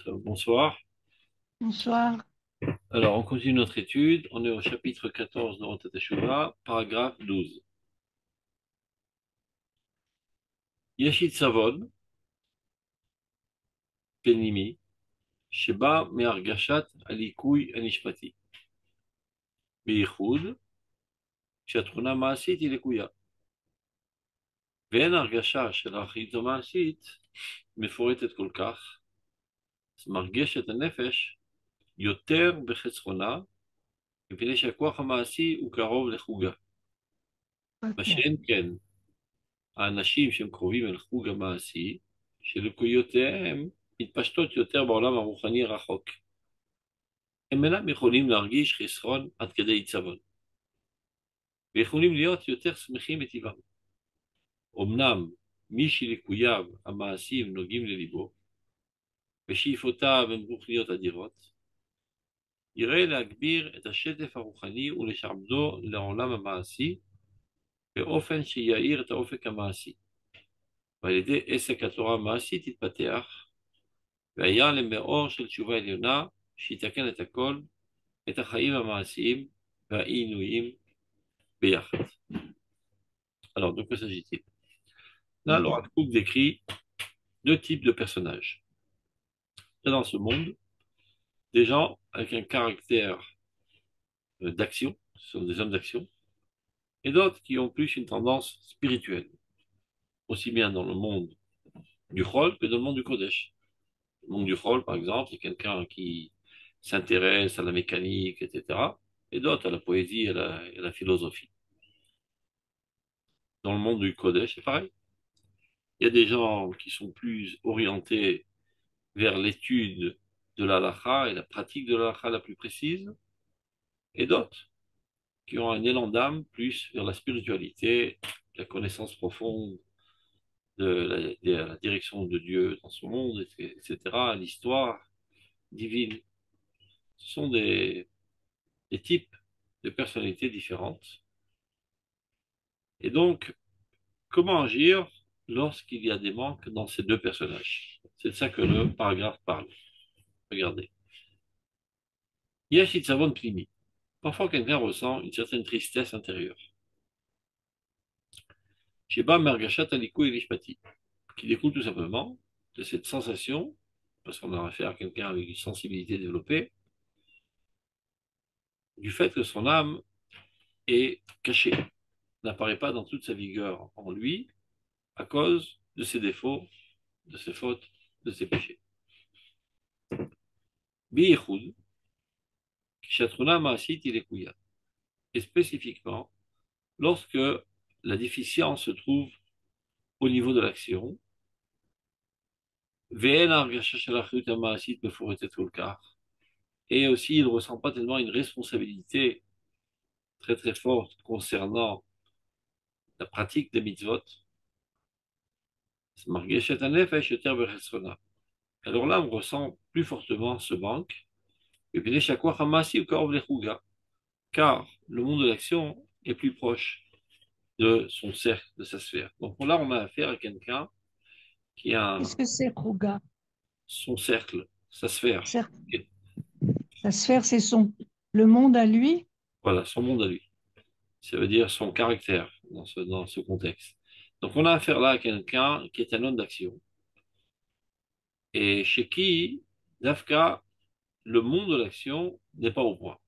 Bonsoir. Bonsoir. Alors, on continue notre étude. On est au chapitre 14 de Rotat Teshuvah, paragraphe 12. Yeshit Savon, Penimi, Sheba Me'argashat Alikui Anishpati. Beichud, Shatchuna Maasit Ilekuya. ואין הרגשה של האחרית המעשית מפורטת כל כך, אז מרגשת הנפש יותר בחסרונה, מפני שהכוח המעשי הוא קרוב לחוגה. מה Ok. שאין כן, האנשים שהם קרובים אל חוג המעשי, שלקויותיהם מתפשטות יותר בעולם הרוחני הרחוק. הם אינם יכולים להרגיש חסרון עד כדי עיצבון, ויכולים להיות יותר שמחים מטבעם. אמנם מי שליקוייו המעשיים נוגעים לליבו, ושאיפותיו הן רוחניות אדירות, יראה להגביר את השטף הרוחני ולשעבדו לעולם המעשי, באופן שיאיר את האופק המעשי, ועל ידי עסק התורה המעשית יתפתח, והיה למאור של תשובה עליונה, שיתקן את הכל, את החיים המעשיים והעינויים ביחד. Alors, de quoi s'agit-il? Là, le Rav Kook décrit deux types de personnages. Il y a dans ce monde des gens avec un caractère d'action, ce sont des hommes d'action, et d'autres qui ont plus une tendance spirituelle, aussi bien dans le monde du Chol que dans le monde du Kodesh. Le monde du Chol, par exemple, c'est quelqu'un qui s'intéresse à la mécanique, etc., et d'autres à la poésie et à la philosophie. Dans le monde du Kodesh, c'est pareil. Il y a des gens qui sont plus orientés vers l'étude de l'halakha et la pratique de l'halakha la plus précise, et d'autres qui ont un élan d'âme plus vers la spiritualité, la connaissance profonde de la direction de Dieu dans son monde, etc., l'histoire divine. Ce sont des types de personnalités différentes. Et donc, comment agir lorsqu'il y a des manques dans ces deux personnages? C'est de ça que le paragraphe parle. Regardez. Yesh Savon Plimi. Parfois, quelqu'un ressent une certaine tristesse intérieure. Sheba Mergashat Alikou Elishpati, qui découle tout simplement de cette sensation, parce qu'on a affaire à quelqu'un avec une sensibilité développée, du fait que son âme est cachée, n'apparaît pas dans toute sa vigueur en lui, à cause de ses défauts, de ses fautes, de ses péchés. Bi'ichud, Kishatruna Maasit Ilekuya. Et spécifiquement, lorsque la déficience se trouve au niveau de l'action, et aussi il ne ressent pas tellement une responsabilité très très forte concernant la pratique des mitzvot. Alors là, on ressent plus fortement ce manque, car le monde de l'action est plus proche de son cercle, de sa sphère. Donc là, on a affaire à quelqu'un qui a Qu'est-ce que c'est, Kruga? son cercle, sa sphère. Certes, sa sphère, c'est le monde à lui. Voilà, son monde à lui. Ça veut dire son caractère dans ce contexte. Donc on a affaire là à quelqu'un qui est un homme d'action et chez qui, Dafka, le monde de l'action n'est pas au point.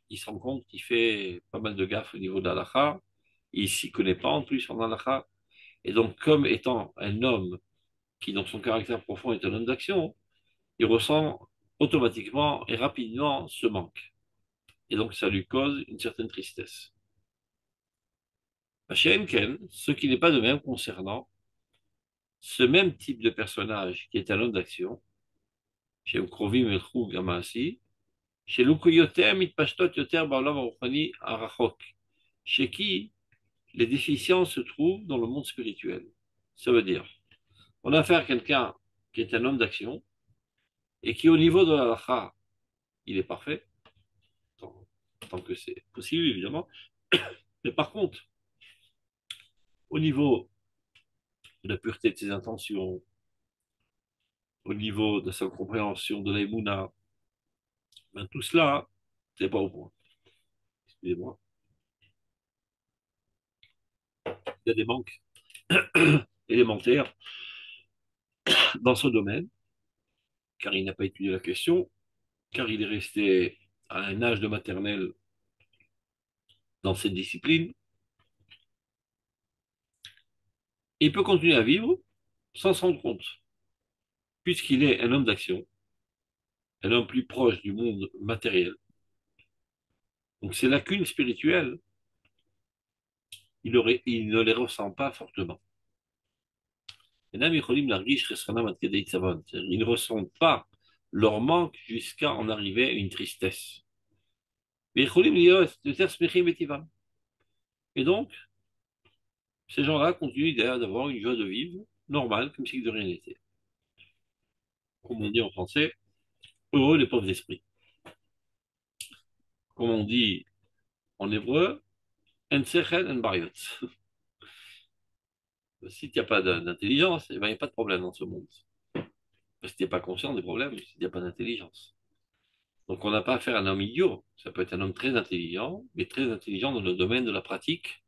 Il se rend compte qu'il fait pas mal de gaffes au niveau de l'halakha, il s'y connaît pas en plus en halakha, et donc comme étant un homme qui dans son caractère profond est un homme d'action, il ressent automatiquement et rapidement ce manque. Et donc ça lui cause une certaine tristesse. Chez Enken, ce qui n'est pas de même concernant ce même type de personnage qui est un homme d'action, chez Ukrovim et Gamasi, chez Lukuyotem Mitpashtot Yoter Ba'olam Aruchani Arachok, chez qui les déficiences se trouvent dans le monde spirituel. Ça veut dire, on a affaire à quelqu'un qui est un homme d'action et qui, au niveau de la halakha, il est parfait, tant que c'est possible, évidemment. Mais par contre, au niveau de la pureté de ses intentions, au niveau de sa compréhension de l'aïmouna, ben, tout cela, c'est pas au point. Excusez-moi. Il y a des manques élémentaires dans ce domaine, car il n'a pas étudié la question, car il est resté à un âge de maternelle dans cette discipline, et il peut continuer à vivre sans s'en rendre compte, puisqu'il est un homme d'action, un homme plus proche du monde matériel. Donc ces lacunes spirituelles, il ne les ressent pas fortement. Ils ne ressentent pas leur manque jusqu'à en arriver à une tristesse. Et donc, ces gens-là continuent d'avoir une joie de vivre normale, comme si de rien n'était. Comme on dit en français, heureux les pauvres esprits. Comme on dit en hébreu, en sechel en bariot. Si tu n'as pas d'intelligence, il n'y a pas de problème dans ce monde. Parce que tu n'es pas conscient des problèmes, il n'y a pas d'intelligence. Donc on n'a pas affaire à un homme idiot. Ça peut être un homme très intelligent, mais très intelligent dans le domaine de la pratique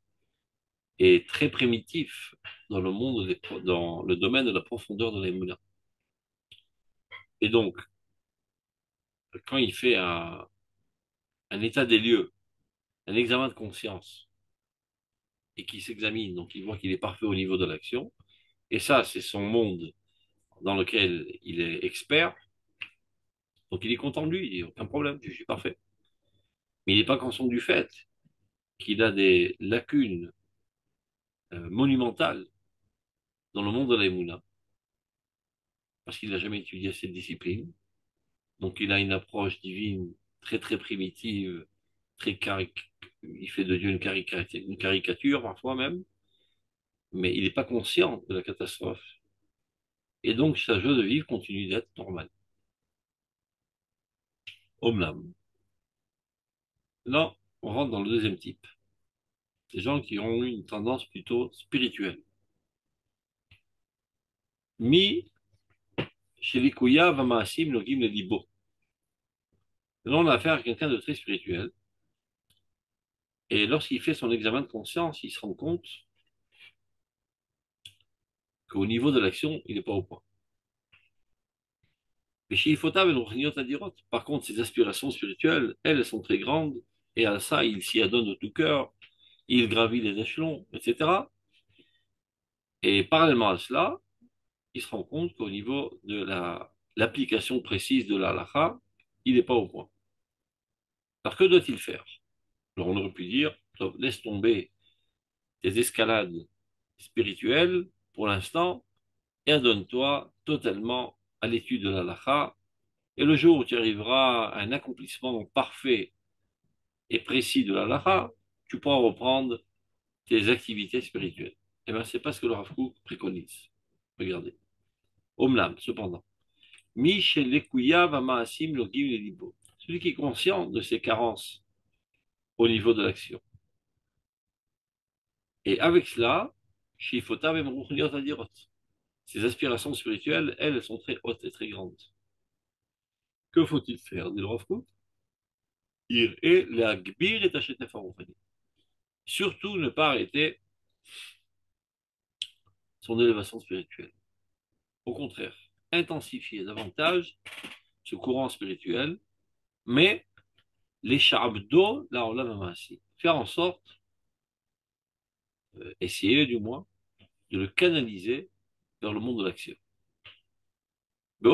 et très primitif dans dans le domaine de la profondeur de l'émouna. Et donc, quand il fait un état des lieux, un examen de conscience, et qu'il s'examine, donc il voit qu'il est parfait au niveau de l'action, et ça, c'est son monde dans lequel il est expert, donc il est content de lui, il dit aucun problème, je suis parfait. Mais il n'est pas conscient du fait qu'il a des lacunes monumentales dans le monde de la parce qu'il n'a jamais étudié cette discipline. Donc il a une approche divine très très primitive, très il fait de Dieu une caricature parfois même, mais il n'est pas conscient de la catastrophe. Et donc sa joie de vivre continue d'être normale. Omnam. Là, on rentre dans le deuxième type. Des gens qui ont eu une tendance plutôt spirituelle. Mi, chez les Kouya, Vamaasim, Logim, le Libo. Là, on a affaire à quelqu'un de très spirituel. Et lorsqu'il fait son examen de conscience, il se rend compte qu'au niveau de l'action, il n'est pas au point. Mais chez Ifota, par contre, ses aspirations spirituelles, elles sont très grandes, et à ça, il s'y adonne de tout cœur, il gravit les échelons, etc. Et parallèlement à cela, il se rend compte qu'au niveau de l'application précise de la halakha, il n'est pas au point. Alors que doit-il faire? Alors on aurait pu dire, laisse tomber tes escalades spirituelles pour l'instant et adonne-toi totalement à l'étude de la halakha. Et le jour où tu arriveras à un accomplissement parfait et précis de la halakha, tu pourras reprendre tes activités spirituelles. Eh bien, c'est pas ce que le Rav Kook préconise. Regardez. Omlam, cependant. Celui qui est conscient de ses carences au niveau de l'action. Et avec cela, ses aspirations spirituelles, elles sont très hautes et très grandes. Que faut-il faire, dit le Rav Kook? Surtout ne pas arrêter son élévation spirituelle. Au contraire, intensifier davantage ce courant spirituel, mais les shabdo, là on l'a même ainsi. Faire en sorte, essayer du moins, de le canaliser vers le monde de l'action. De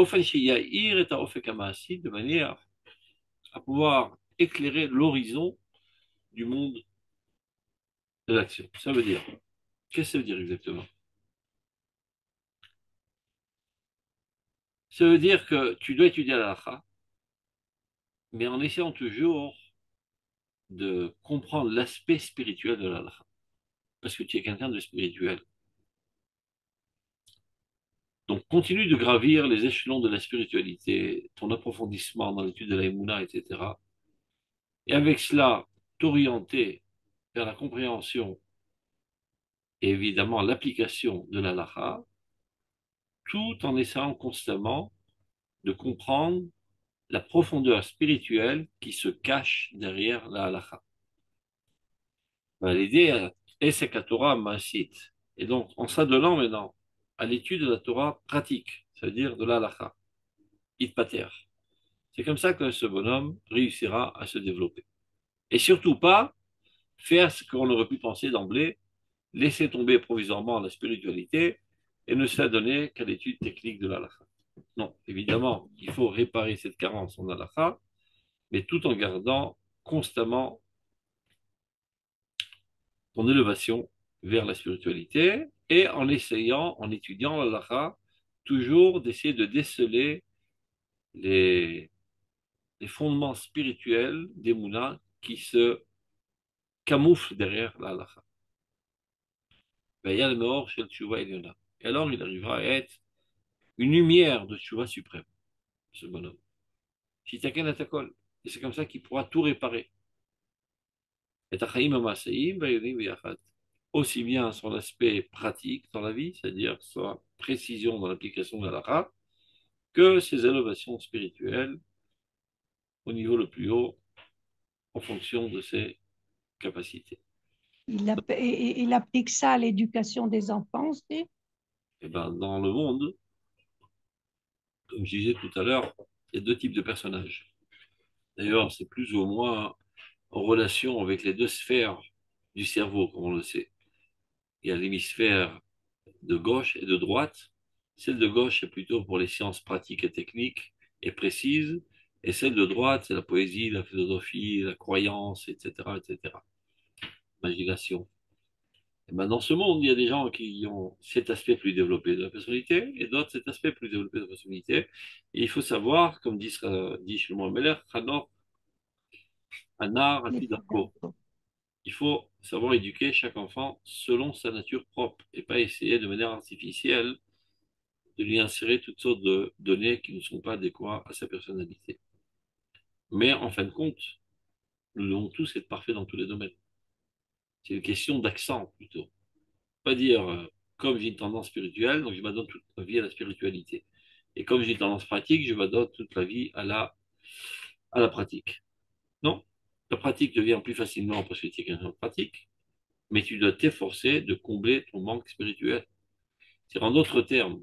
manière à pouvoir éclairer l'horizon du monde de l'action. Ça veut dire, qu'est-ce que ça veut dire exactement? Ça veut dire que tu dois étudier la halakha, mais en essayant toujours de comprendre l'aspect spirituel de la halakha. Parce que tu es quelqu'un de spirituel. Donc, continue de gravir les échelons de la spiritualité, ton approfondissement dans l'étude de la Emouna, etc. Et avec cela, t'orienter vers la compréhension et évidemment l'application de la halakha, tout en essayant constamment de comprendre la profondeur spirituelle qui se cache derrière la halakha. Ben, l'idée est c'est que la Torah m'incite. Et donc, en s'adonnant maintenant à l'étude de la Torah pratique, c'est-à-dire de la halakha, pater. C'est comme ça que ce bonhomme réussira à se développer. Et surtout pas faire ce qu'on aurait pu penser d'emblée, laisser tomber provisoirement la spiritualité et ne s'adonner qu'à l'étude technique de l'halakha. Non, évidemment, il faut réparer cette carence en halakha, mais tout en gardant constamment ton élévation vers la spiritualité et en essayant, en étudiant l'halakha, toujours d'essayer de déceler les, les fondements spirituels des mounas qui se camouflent derrière la halakha. Ben, il y a le Meor chez le Tchouva Eliona. Et alors, il arrivera à être une lumière de Tchouva suprême, ce bonhomme. Shitaken Atakol. Et c'est comme ça qu'il pourra tout réparer. Et Tachaim Amaseim, Vayonim V'yachad. Aussi bien son aspect pratique dans la vie, c'est-à-dire sa précision dans l'application de la halakha, que ses élévations spirituelles au niveau le plus haut en fonction de ses capacités. Il applique ça à l'éducation des enfants aussi. Et ben, dans le monde, comme je disais tout à l'heure, il y a deux types de personnages. D'ailleurs, c'est plus ou moins en relation avec les deux sphères du cerveau, comme on le sait. Il y a l'hémisphère de gauche et de droite. Celle de gauche est plutôt pour les sciences pratiques et techniques et précises, et celle de droite, c'est la poésie, la philosophie, la croyance, etc., etc. Imagination. Et ben dans ce monde, il y a des gens qui ont cet aspect plus développé de la personnalité et d'autres cet aspect plus développé de la personnalité. Et il faut savoir, comme dit Shlomo Meller, Chanor, Anar, Les Apidarko. Il faut savoir éduquer chaque enfant selon sa nature propre et pas essayer de manière artificielle de lui insérer toutes sortes de données qui ne sont pas adéquates à sa personnalité. Mais en fin de compte, nous devons tous être parfaits dans tous les domaines. C'est une question d'accent plutôt. Pas dire comme j'ai une tendance spirituelle, donc je m'adonne toute ma vie à la spiritualité. Et comme j'ai une tendance pratique, je m'adonne toute la vie à la pratique. Non, la pratique devient plus facilement parce que tu es quelqu'un de pratique, mais tu dois t'efforcer de combler ton manque spirituel. C'est en d'autres termes,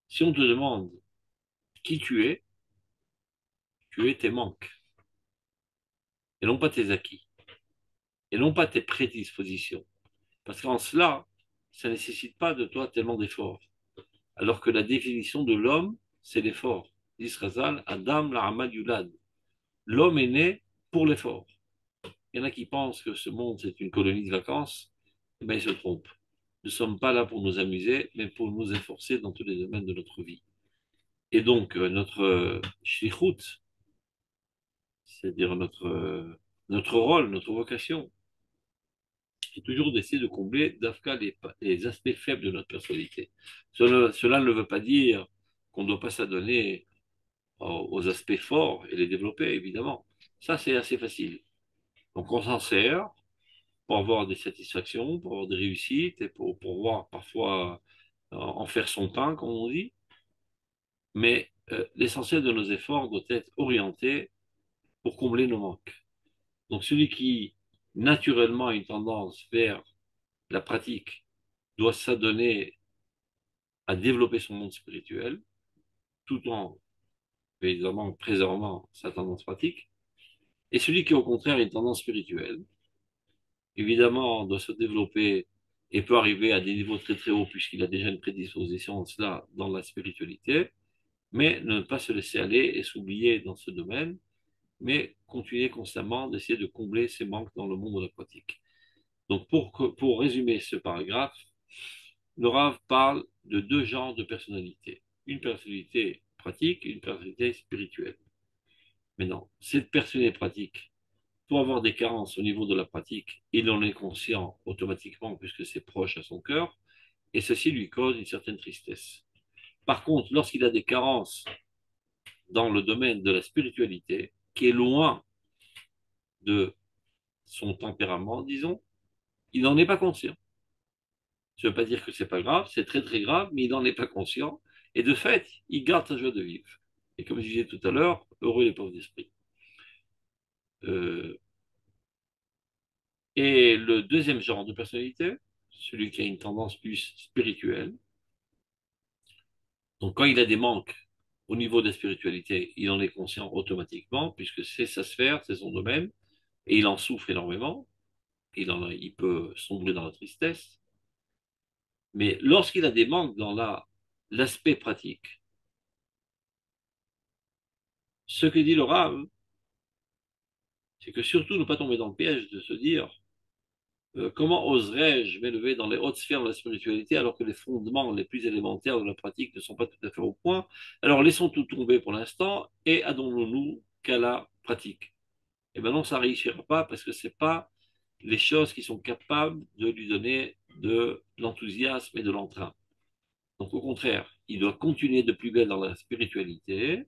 si on te demande qui tu es tes manques, et non pas tes acquis, et non pas tes prédispositions. Parce qu'en cela, ça ne nécessite pas de toi tellement d'efforts. Alors que la définition de l'homme, c'est l'effort. L'Israzal, Adam, La'amal Yulad. L'homme est né pour l'effort. Il y en a qui pensent que ce monde, c'est une colonie de vacances. Eh bien, ils se trompent. Nous ne sommes pas là pour nous amuser, mais pour nous efforcer dans tous les domaines de notre vie. Et donc, notre shlichut, c'est-à-dire notre rôle, notre vocation, c'est toujours d'essayer de combler d'Afka les aspects faibles de notre personnalité. Cela ne veut pas dire qu'on ne doit pas s'adonner aux aspects forts et les développer, évidemment. Ça, c'est assez facile. Donc, on s'en sert pour avoir des satisfactions, pour avoir des réussites et pour pouvoir parfois en faire son pain, comme on dit. Mais l'essentiel de nos efforts doit être orienté pour combler nos manques. Donc, celui qui naturellement a une tendance vers la pratique doit s'adonner à développer son monde spirituel, tout en évidemment préservant sa tendance pratique. Et celui qui, au contraire, a une tendance spirituelle, évidemment, doit se développer et peut arriver à des niveaux très très hauts puisqu'il a déjà une prédisposition à cela dans la spiritualité, mais ne pas se laisser aller et s'oublier dans ce domaine, mais continuer constamment d'essayer de combler ses manques dans le monde de la pratique. Donc pour résumer ce paragraphe, le Rav parle de deux genres de personnalités. Une personnalité pratique et une personnalité spirituelle. Maintenant, cette personnalité pratique, pour avoir des carences au niveau de la pratique, il en est conscient automatiquement puisque c'est proche à son cœur, et ceci lui cause une certaine tristesse. Par contre, lorsqu'il a des carences dans le domaine de la spiritualité, qui est loin de son tempérament, disons, il n'en est pas conscient. Ça ne veut pas dire que c'est pas grave, c'est très très grave, mais il n'en est pas conscient. Et de fait, il garde sa joie de vivre. Et comme je disais tout à l'heure, heureux les pauvres d'esprit. Euh, et le deuxième genre de personnalité, celui qui a une tendance plus spirituelle, donc quand il a des manques au niveau de la spiritualité, il en est conscient automatiquement, puisque c'est sa sphère, c'est son domaine, et il en souffre énormément, il peut sombrer dans la tristesse. Mais lorsqu'il a des manques dans l'aspect pratique, ce que dit le Rav, c'est que surtout ne pas tomber dans le piège de se dire comment oserais-je m'élever dans les hautes sphères de la spiritualité alors que les fondements les plus élémentaires de la pratique ne sont pas tout à fait au point. Alors laissons tout tomber pour l'instant et adonnons-nous qu'à la pratique. Et maintenant, ça ne réussira pas parce que ce n'est pas les choses qui sont capables de lui donner de l'enthousiasme et de l'entrain. Donc au contraire, il doit continuer de plus belle dans la spiritualité,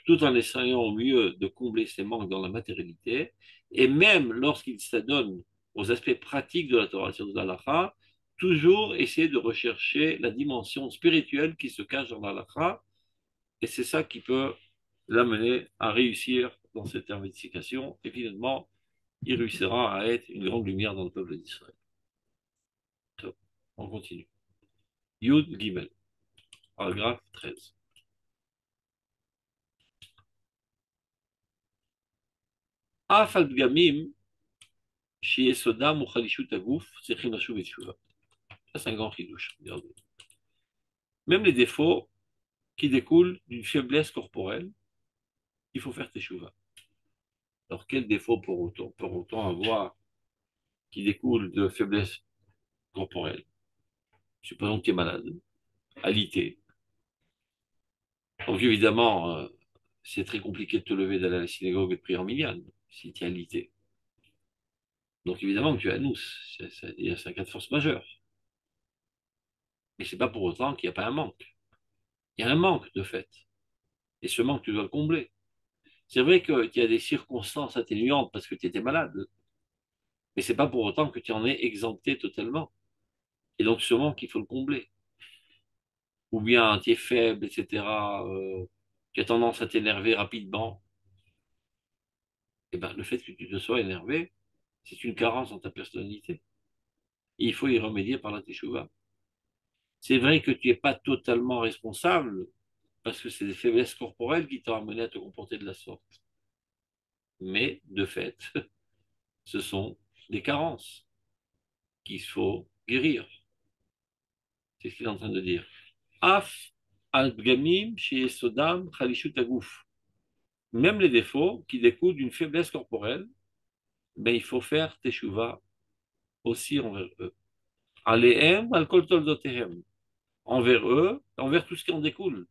tout en essayant au mieux de combler ses manques dans la matérialité, et même lorsqu'il s'adonne aux aspects pratiques de la Torah sur l'halakha, toujours essayer de rechercher la dimension spirituelle qui se cache dans l'halakha, et c'est ça qui peut l'amener à réussir dans cette investigations, et finalement, il réussira à être une grande lumière dans le peuple d'Israël. On continue. Yud Gimel, paragraphe 13. Af al pgamim שיסודם הוא חלישות הגוף, צריכים לשוב בתשובה. Ça, c'est un grand chidouche. Même les défauts qui découlent d'une faiblesse corporelle, il faut faire teshuva. Alors, quel défaut pour autant avoir qui découle de faiblesse corporelle? Supposons que tu es malade, alité. Donc, évidemment, c'est très compliqué de te lever d'aller à la synagogue et de prier en minyan si tu es alité. Donc, évidemment que tu es anous. C'est un cas de force majeure. Mais ce n'est pas pour autant qu'il n'y a pas un manque. Il y a un manque de fait. Et ce manque, tu dois le combler. C'est vrai qu'il y a des circonstances atténuantes parce que tu étais malade, mais c'est pas pour autant que tu en es exempté totalement. Et donc, ce manque, il faut le combler. Ou bien tu es faible, etc. Tu as tendance à t'énerver rapidement. Et ben, le fait que tu te sois énervé, c'est une carence dans ta personnalité. Et il faut y remédier par la teshuva. C'est vrai que tu n'es pas totalement responsable parce que c'est des faiblesses corporelles qui t'ont amené à te comporter de la sorte. Mais, de fait, ce sont des carences qu'il faut guérir. C'est ce qu'il est en train de dire. Af al-Bgamim chez Sodam Khalishut Agouf. Même les défauts qui découlent d'une faiblesse corporelle, ben, il faut faire teshuva aussi envers eux. Alehem al-Kol Toldotehem. Envers eux, envers tout ce qui en découle.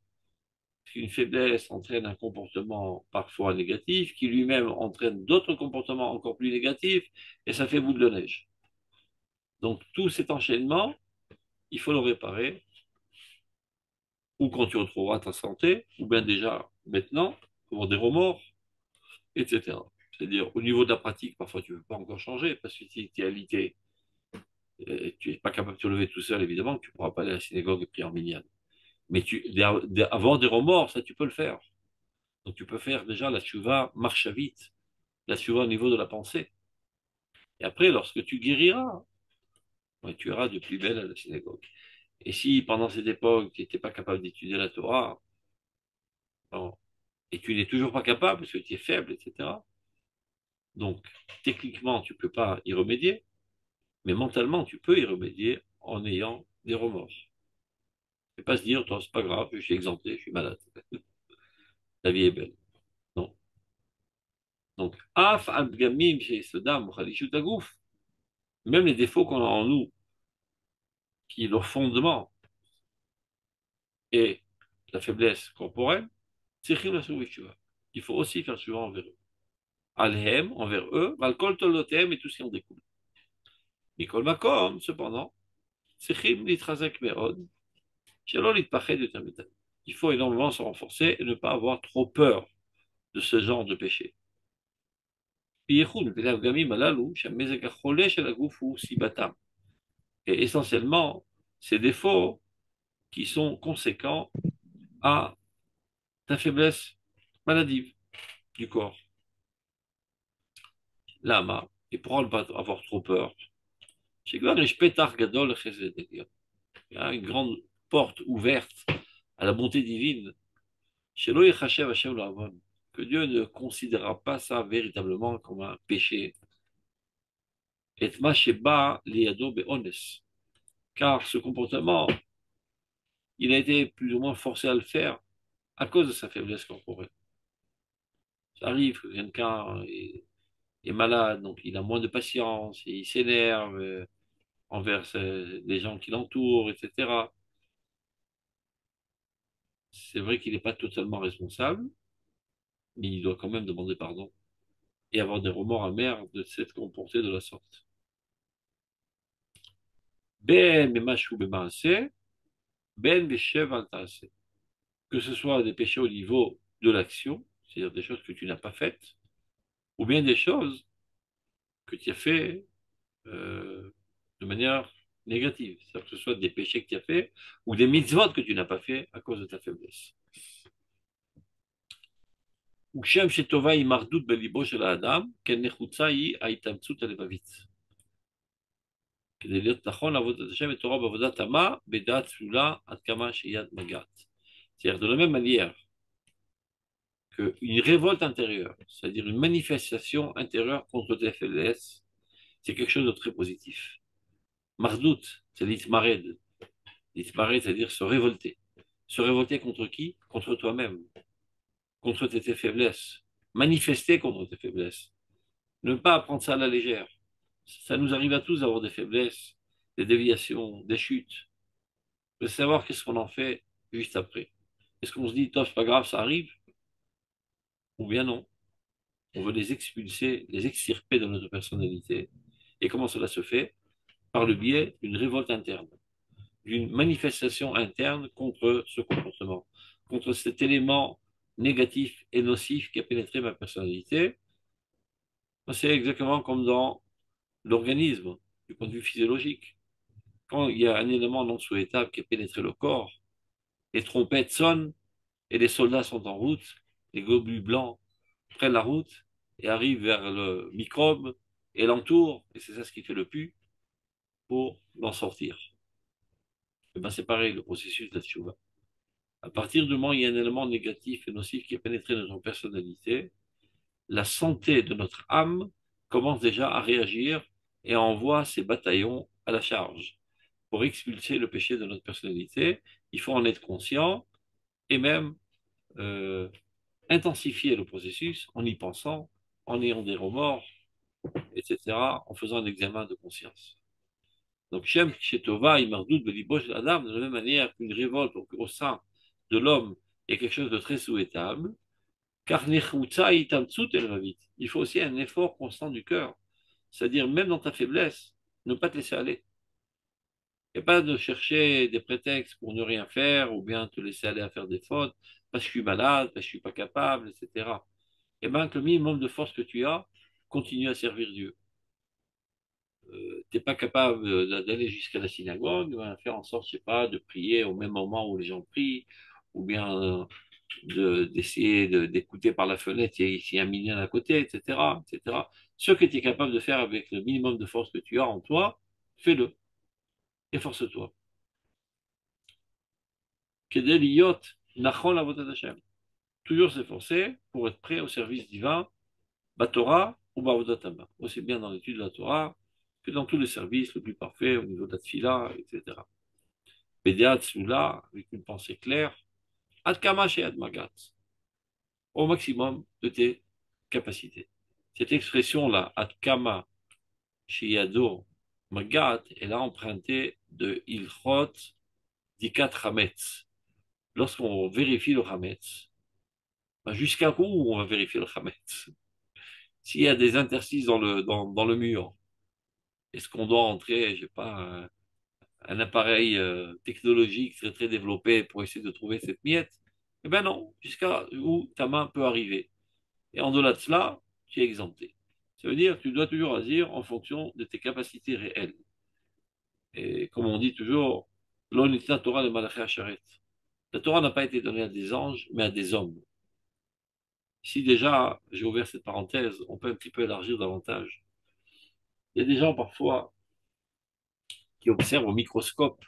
Une faiblesse entraîne un comportement parfois négatif, qui lui-même entraîne d'autres comportements encore plus négatifs, et ça fait boule de neige. Donc tout cet enchaînement, il faut le réparer ou quand tu retrouveras ta santé, ou bien déjà maintenant, pour des remords, etc. C'est-à-dire, au niveau de la pratique, parfois tu ne peux pas encore changer, parce que si tu es alité, tu n'es pas capable de te lever tout seul, évidemment, tu ne pourras pas aller à la synagogue et prier en minyan. Mais avoir des remords, ça tu peux le faire. Donc tu peux faire déjà la tchouva marche à vite, la tchouva au niveau de la pensée. Et après, lorsque tu guériras, ouais, tu iras de plus belle à la synagogue. Et si pendant cette époque, tu n'étais pas capable d'étudier la Torah, bon, et tu n'es toujours pas capable parce que tu es faible, etc. Donc, techniquement, tu ne peux pas y remédier, mais mentalement, tu peux y remédier en ayant des remords. Et pas se dire, toi, c'est pas grave, je suis exempté, je suis malade. La vie est belle. Non. Donc, af al-gamim chez Sodam, même les défauts qu'on a en nous, qui leur fondement est la faiblesse corporelle, il faut aussi faire souvent envers eux. Alhem, envers eux, Valkol Tolotem et tout ce qui en découle. Mikol Makom, cependant, Sechim Litrazek Meod, Shalom Litpachet de Tametan. Il faut énormément se renforcer et ne pas avoir trop peur de ce genre de péché. בייחוד מפני הפגמים הללו שהמזג החולה של הגוף הוא סיבתם. Et essentiellement, ces défauts qui sont conséquents à ta faiblesse maladive du corps. Lama, et pour ne pas avoir trop peur, il y a une grande porte ouverte à la bonté divine, que Dieu ne considérera pas ça véritablement comme un péché. Et car ce comportement, il a été plus ou moins forcé à le faire à cause de sa faiblesse corporelle. Ça arrive que quelqu'un est malade, donc il a moins de patience, et il s'énerve envers les gens qui l'entourent, etc. C'est vrai qu'il n'est pas totalement responsable, mais il doit quand même demander pardon et avoir des remords amers de s'être comporté de la sorte. Ben Memashou Bemaase, Ben Beshev al Taase. Que ce soit des péchés au niveau de l'action, c'est-à-dire des choses que tu n'as pas faites, ou bien des choses que tu as fait de manière négative. C'est-à-dire que ce soit des péchés que tu as fait, ou des mitzvot que tu n'as pas fait à cause de ta faiblesse. ושם שטובה היא מרדות בליבו של האדם, כן נחוצה היא ההתאמצות הלבבית. כדי להיות נכון לעבודת השם ותורה בעבודת תמה, בדעת צלולה עד כמה שיד מגעת. C'est-à-dire de la même manière qu'une révolte intérieure, c'est-à-dire une manifestation intérieure contre tes faiblesses, c'est quelque chose de très positif. Mardout, c'est l'itmared. L'itmared, c'est-à-dire se révolter. Se révolter contre qui? Contre toi-même, contre tes faiblesses. Manifester contre tes faiblesses. Ne pas prendre ça à la légère. Ça nous arrive à tous d'avoir des faiblesses, des déviations, des chutes. De savoir qu'est-ce qu'on en fait juste après. Est-ce qu'on se dit, c'est pas grave, ça arrive? Ou bien non. On veut les expulser, les extirper de notre personnalité. Et comment cela se fait? Par le biais d'une révolte interne, d'une manifestation interne contre ce comportement, contre cet élément négatif et nocif qui a pénétré ma personnalité. C'est exactement comme dans l'organisme, du point de vue physiologique. Quand il y a un élément non souhaitable qui a pénétré le corps, les trompettes sonnent et les soldats sont en route, les globules blancs prennent la route et arrivent vers le microbe et l'entourent, et c'est ça ce qui fait le pu pour l'en sortir. Et ben c'est pareil, le processus de la tchouva. À partir du moment où il y a un élément négatif et nocif qui a pénétré dans notre personnalité, la santé de notre âme commence déjà à réagir et envoie ses bataillons à la charge. Pour expulser le péché de notre personnalité, il faut en être conscient et même euh, intensifier le processus en y pensant, en ayant des remords, etc., en faisant un examen de conscience. Donc, Shem Shetova, Imardout, Belibosh, Adam, de la même manière qu'une révolte au sein de l'homme est quelque chose de très souhaitable, car Nechutza Itamtsut el il faut aussi un effort constant du cœur, c'est-à-dire même dans ta faiblesse, ne pas te laisser aller. Et pas de chercher des prétextes pour ne rien faire ou bien te laisser aller à faire des fautes parce que je suis malade, parce que je suis pas capable, etc. Et bien que le minimum de force que tu as, continue à servir Dieu. T'es pas capable d'aller jusqu'à la synagogue, ben, faire en sorte, je sais pas, de prier au même moment où les gens prient, ou bien d'essayer d'écouter par la fenêtre s'il y a un minyan à côté, etc., etc. Ce que tu es capable de faire avec le minimum de force que tu as en toi, fais-le. Efforce-toi. Toujours s'efforcer pour être prêt au service divin, Torah ou Bavodatama, aussi bien dans l'étude de la Torah que dans tous les services le plus parfait au niveau de la tfila, etc. Bédéat Soula, avec une pensée claire, Adkama chez Admagat, au maximum de tes capacités. Cette expression-là, Adkama chez Yado Magat, elle a emprunté de Ilchot Dikat Hametz. Lorsqu'on vérifie le Hametz, ben jusqu'à où on va vérifier le Hametz? S'il y a des interstices dans le mur, est-ce qu'on doit entrer, je sais pas, un appareil technologique très très développé pour essayer de trouver cette miette? Eh bien non, jusqu'à où ta main peut arriver. Et en delà de cela, tu es exempté. Ça veut dire que tu dois toujours agir en fonction de tes capacités réelles. Et comme on dit toujours, l'onitna Torah de Malachi Asharet. La Torah n'a pas été donnée à des anges, mais à des hommes. Si déjà, j'ai ouvert cette parenthèse, on peut un petit peu élargir davantage. Il y a des gens parfois qui observent au microscope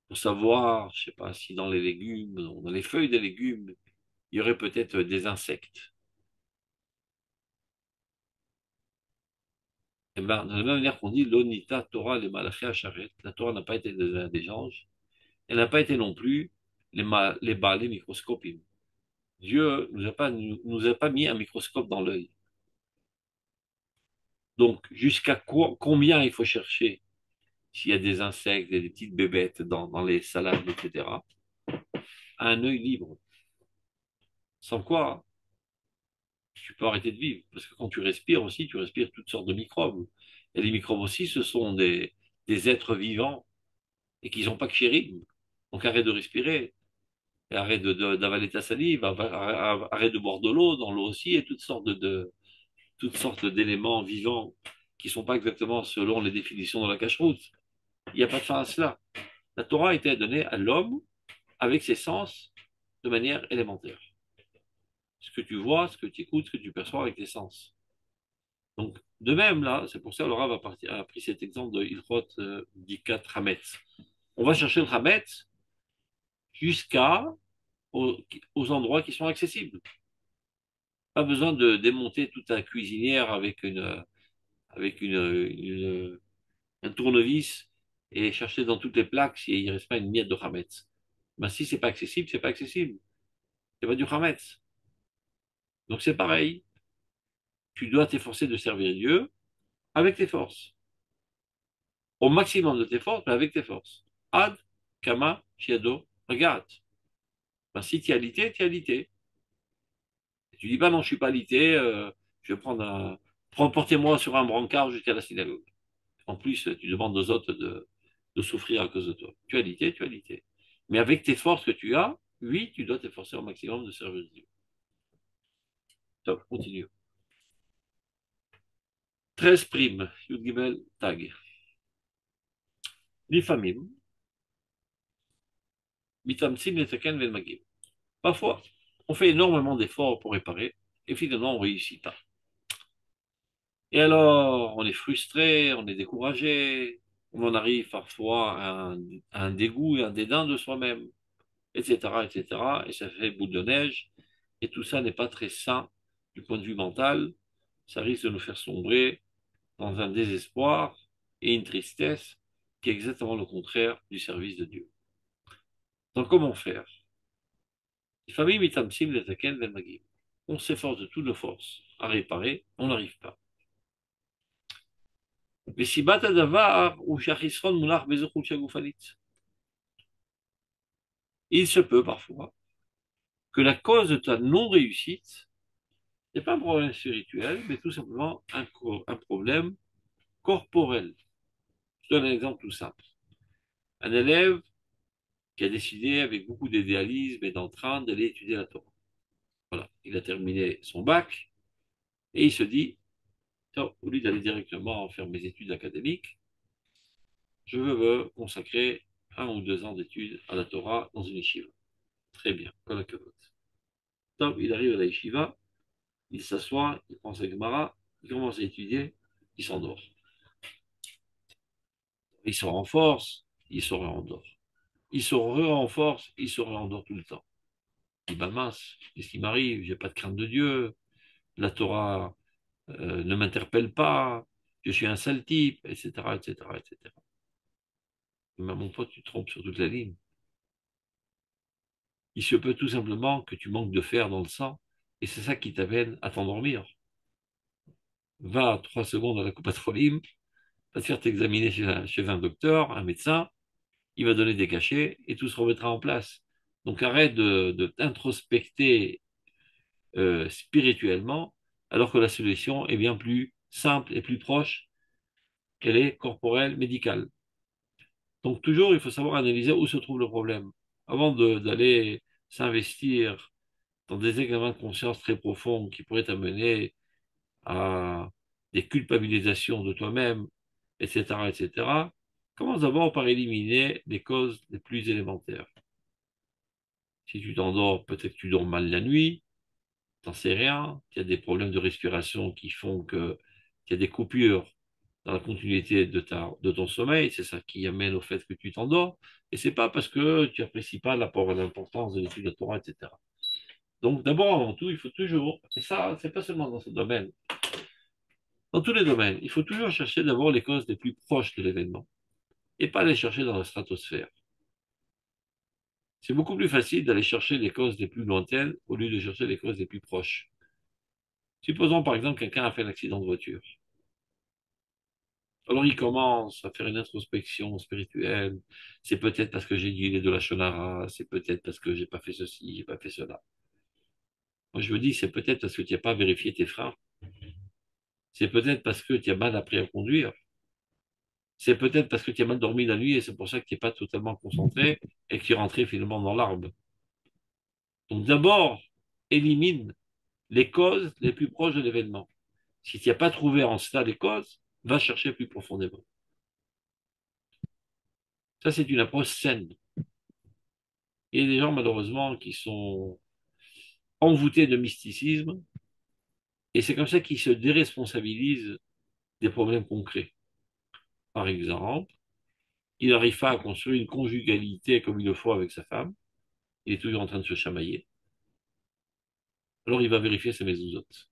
pour savoir, je sais pas, si dans les légumes, dans les feuilles des légumes, il y aurait peut-être des insectes. Et ben, de la même manière qu'on dit, l'onita Torah les malachés Acharet, la Torah n'a pas été donnée à des anges, elle n'a pas été non plus les balais microscopiques. Dieu nous a pas mis un microscope dans l'œil. Donc, jusqu'à combien il faut chercher s'il y a des insectes et des petites bébêtes dans les salades, etc., à un œil libre. Sans quoi, tu peux arrêter de vivre. Parce que quand tu respires aussi, tu respires toutes sortes de microbes. Et les microbes aussi, ce sont des êtres vivants et qui n'ont pas que chéri. Donc arrête de respirer, et arrête d'avaler ta salive, arrête de boire de l'eau, dans l'eau aussi, et toutes sortes d'éléments vivants qui ne sont pas exactement selon les définitions de la cache-route. Il n'y a pas de fin à cela. La Torah a été donnée à l'homme avec ses sens de manière élémentaire. Ce que tu vois, ce que tu écoutes, ce que tu perçois avec tes sens. Donc, de même, là, c'est pour ça que le Rav a pris cet exemple de Ilchot Dikat Hametz. On va chercher le Hametz jusqu'à aux endroits qui sont accessibles. Pas besoin de démonter toute la cuisinière avec un tournevis et chercher dans toutes les plaques s'il ne reste pas une miette de Hametz. Ben, si c'est pas accessible, c'est pas accessible. C'est pas du Hametz. Donc c'est pareil. Tu dois t'efforcer de servir Dieu avec tes forces. Au maximum de tes forces, mais avec tes forces. Ad, Kama, Shiado, regarde. Ben, si tu es alité, tu es alité. Tu dis pas non, je suis pas alité, je vais portez-moi sur un brancard jusqu'à la synagogue. En plus, tu demandes aux autres de souffrir à cause de toi. Tu as alité, tu as alité. Mais avec tes forces que tu as, oui, tu dois t'efforcer au maximum de servir Dieu. Top, continue. 13 primes, Yud Gimel Tag. Lifamim, mitamtsim letaken velmagim. Parfois, on fait énormément d'efforts pour réparer, et finalement, on ne réussit pas. Et alors, on est frustré, on est découragé, on en arrive parfois à un dégoût et un dédain de soi-même, etc., etc., et ça fait boule de neige, et tout ça n'est pas très sain du point de vue mental, ça risque de nous faire sombrer dans un désespoir et une tristesse qui est exactement le contraire du service de Dieu. Donc, comment faire? On s'efforce de toutes nos forces à réparer, on n'arrive pas. Il se peut parfois que la cause de ta non-réussite n'est pas un problème spirituel, mais tout simplement un problème corporel. Je donne un exemple tout simple. Un élève qui a décidé, avec beaucoup d'idéalisme et d'entrain, d'aller étudier la Torah. Voilà, il a terminé son bac et il se dit, au lieu d'aller directement faire mes études académiques, je veux me consacrer 1 ou 2 ans d'études à la Torah dans une yeshiva. Très bien, comme il arrive à la yeshiva, il s'assoit, il prend sa Gemara, il commence à étudier, il s'endort. Il se renforce, il se réendort. Il se renforce, il se réendort tout le temps. Il dit, bah mince, qu'est-ce qui m'arrive? J'ai pas de crainte de Dieu, la Torah ne m'interpelle pas, je suis un sale type, etc., etc., etc. Mais mon pote, tu te trompes sur toute la ligne. Il se peut tout simplement que tu manques de fer dans le sang, et c'est ça qui t'amène à t'endormir. Va 3 secondes à la coupe va te faire t'examiner chez un docteur, un médecin, il va donner des cachets et tout se remettra en place. Donc arrête de t'introspecter spirituellement, alors que la solution est bien plus simple et plus proche qu'elle est corporelle, médicale. Donc toujours, il faut savoir analyser où se trouve le problème. Avant d'aller s'investir dans des examens de conscience très profonds qui pourraient t'amener à des culpabilisations de toi-même, etc., etc., Commence d'abord par éliminer les causes les plus élémentaires. Si tu t'endors, peut-être que tu dors mal la nuit, t'en sais rien. Il y a des problèmes de respiration qui font que il y a des coupures dans la continuité de ton sommeil. C'est ça qui amène au fait que tu t'endors. Et c'est pas parce que tu apprécies pas l'apport et l'importance de l'étude de la Torah, etc. Donc, d'abord, avant tout, il faut toujours, et ça, c'est pas seulement dans ce domaine, dans tous les domaines, il faut toujours chercher d'abord les causes les plus proches de l'événement et pas les chercher dans la stratosphère. C'est beaucoup plus facile d'aller chercher les causes les plus lointaines au lieu de chercher les causes les plus proches. Supposons par exemple quelqu'un a fait un accident de voiture. Alors il commence à faire une introspection spirituelle. C'est peut-être parce que j'ai dit de la shonara, c'est peut-être parce que j'ai pas fait ceci, j'ai pas fait cela. Moi je me dis, c'est peut-être parce que tu n'as pas vérifié tes freins. C'est peut-être parce que tu as mal appris à conduire. C'est peut-être parce que tu as mal dormi la nuit et c'est pour ça que tu n'es pas totalement concentré et que tu es rentré finalement dans l'arbre. Donc d'abord, élimine les causes les plus proches de l'événement. Si tu n'as pas trouvé en cela les causes, va chercher plus profondément. Ça, c'est une approche saine. Il y a des gens, malheureusement, qui sont envoûtés de mysticisme et c'est comme ça qu'ils se déresponsabilisent des problèmes concrets. Par exemple, il n'arrive pas à construire une conjugalité comme il le faut avec sa femme. Il est toujours en train de se chamailler. Alors, il va vérifier ses mésouzotes.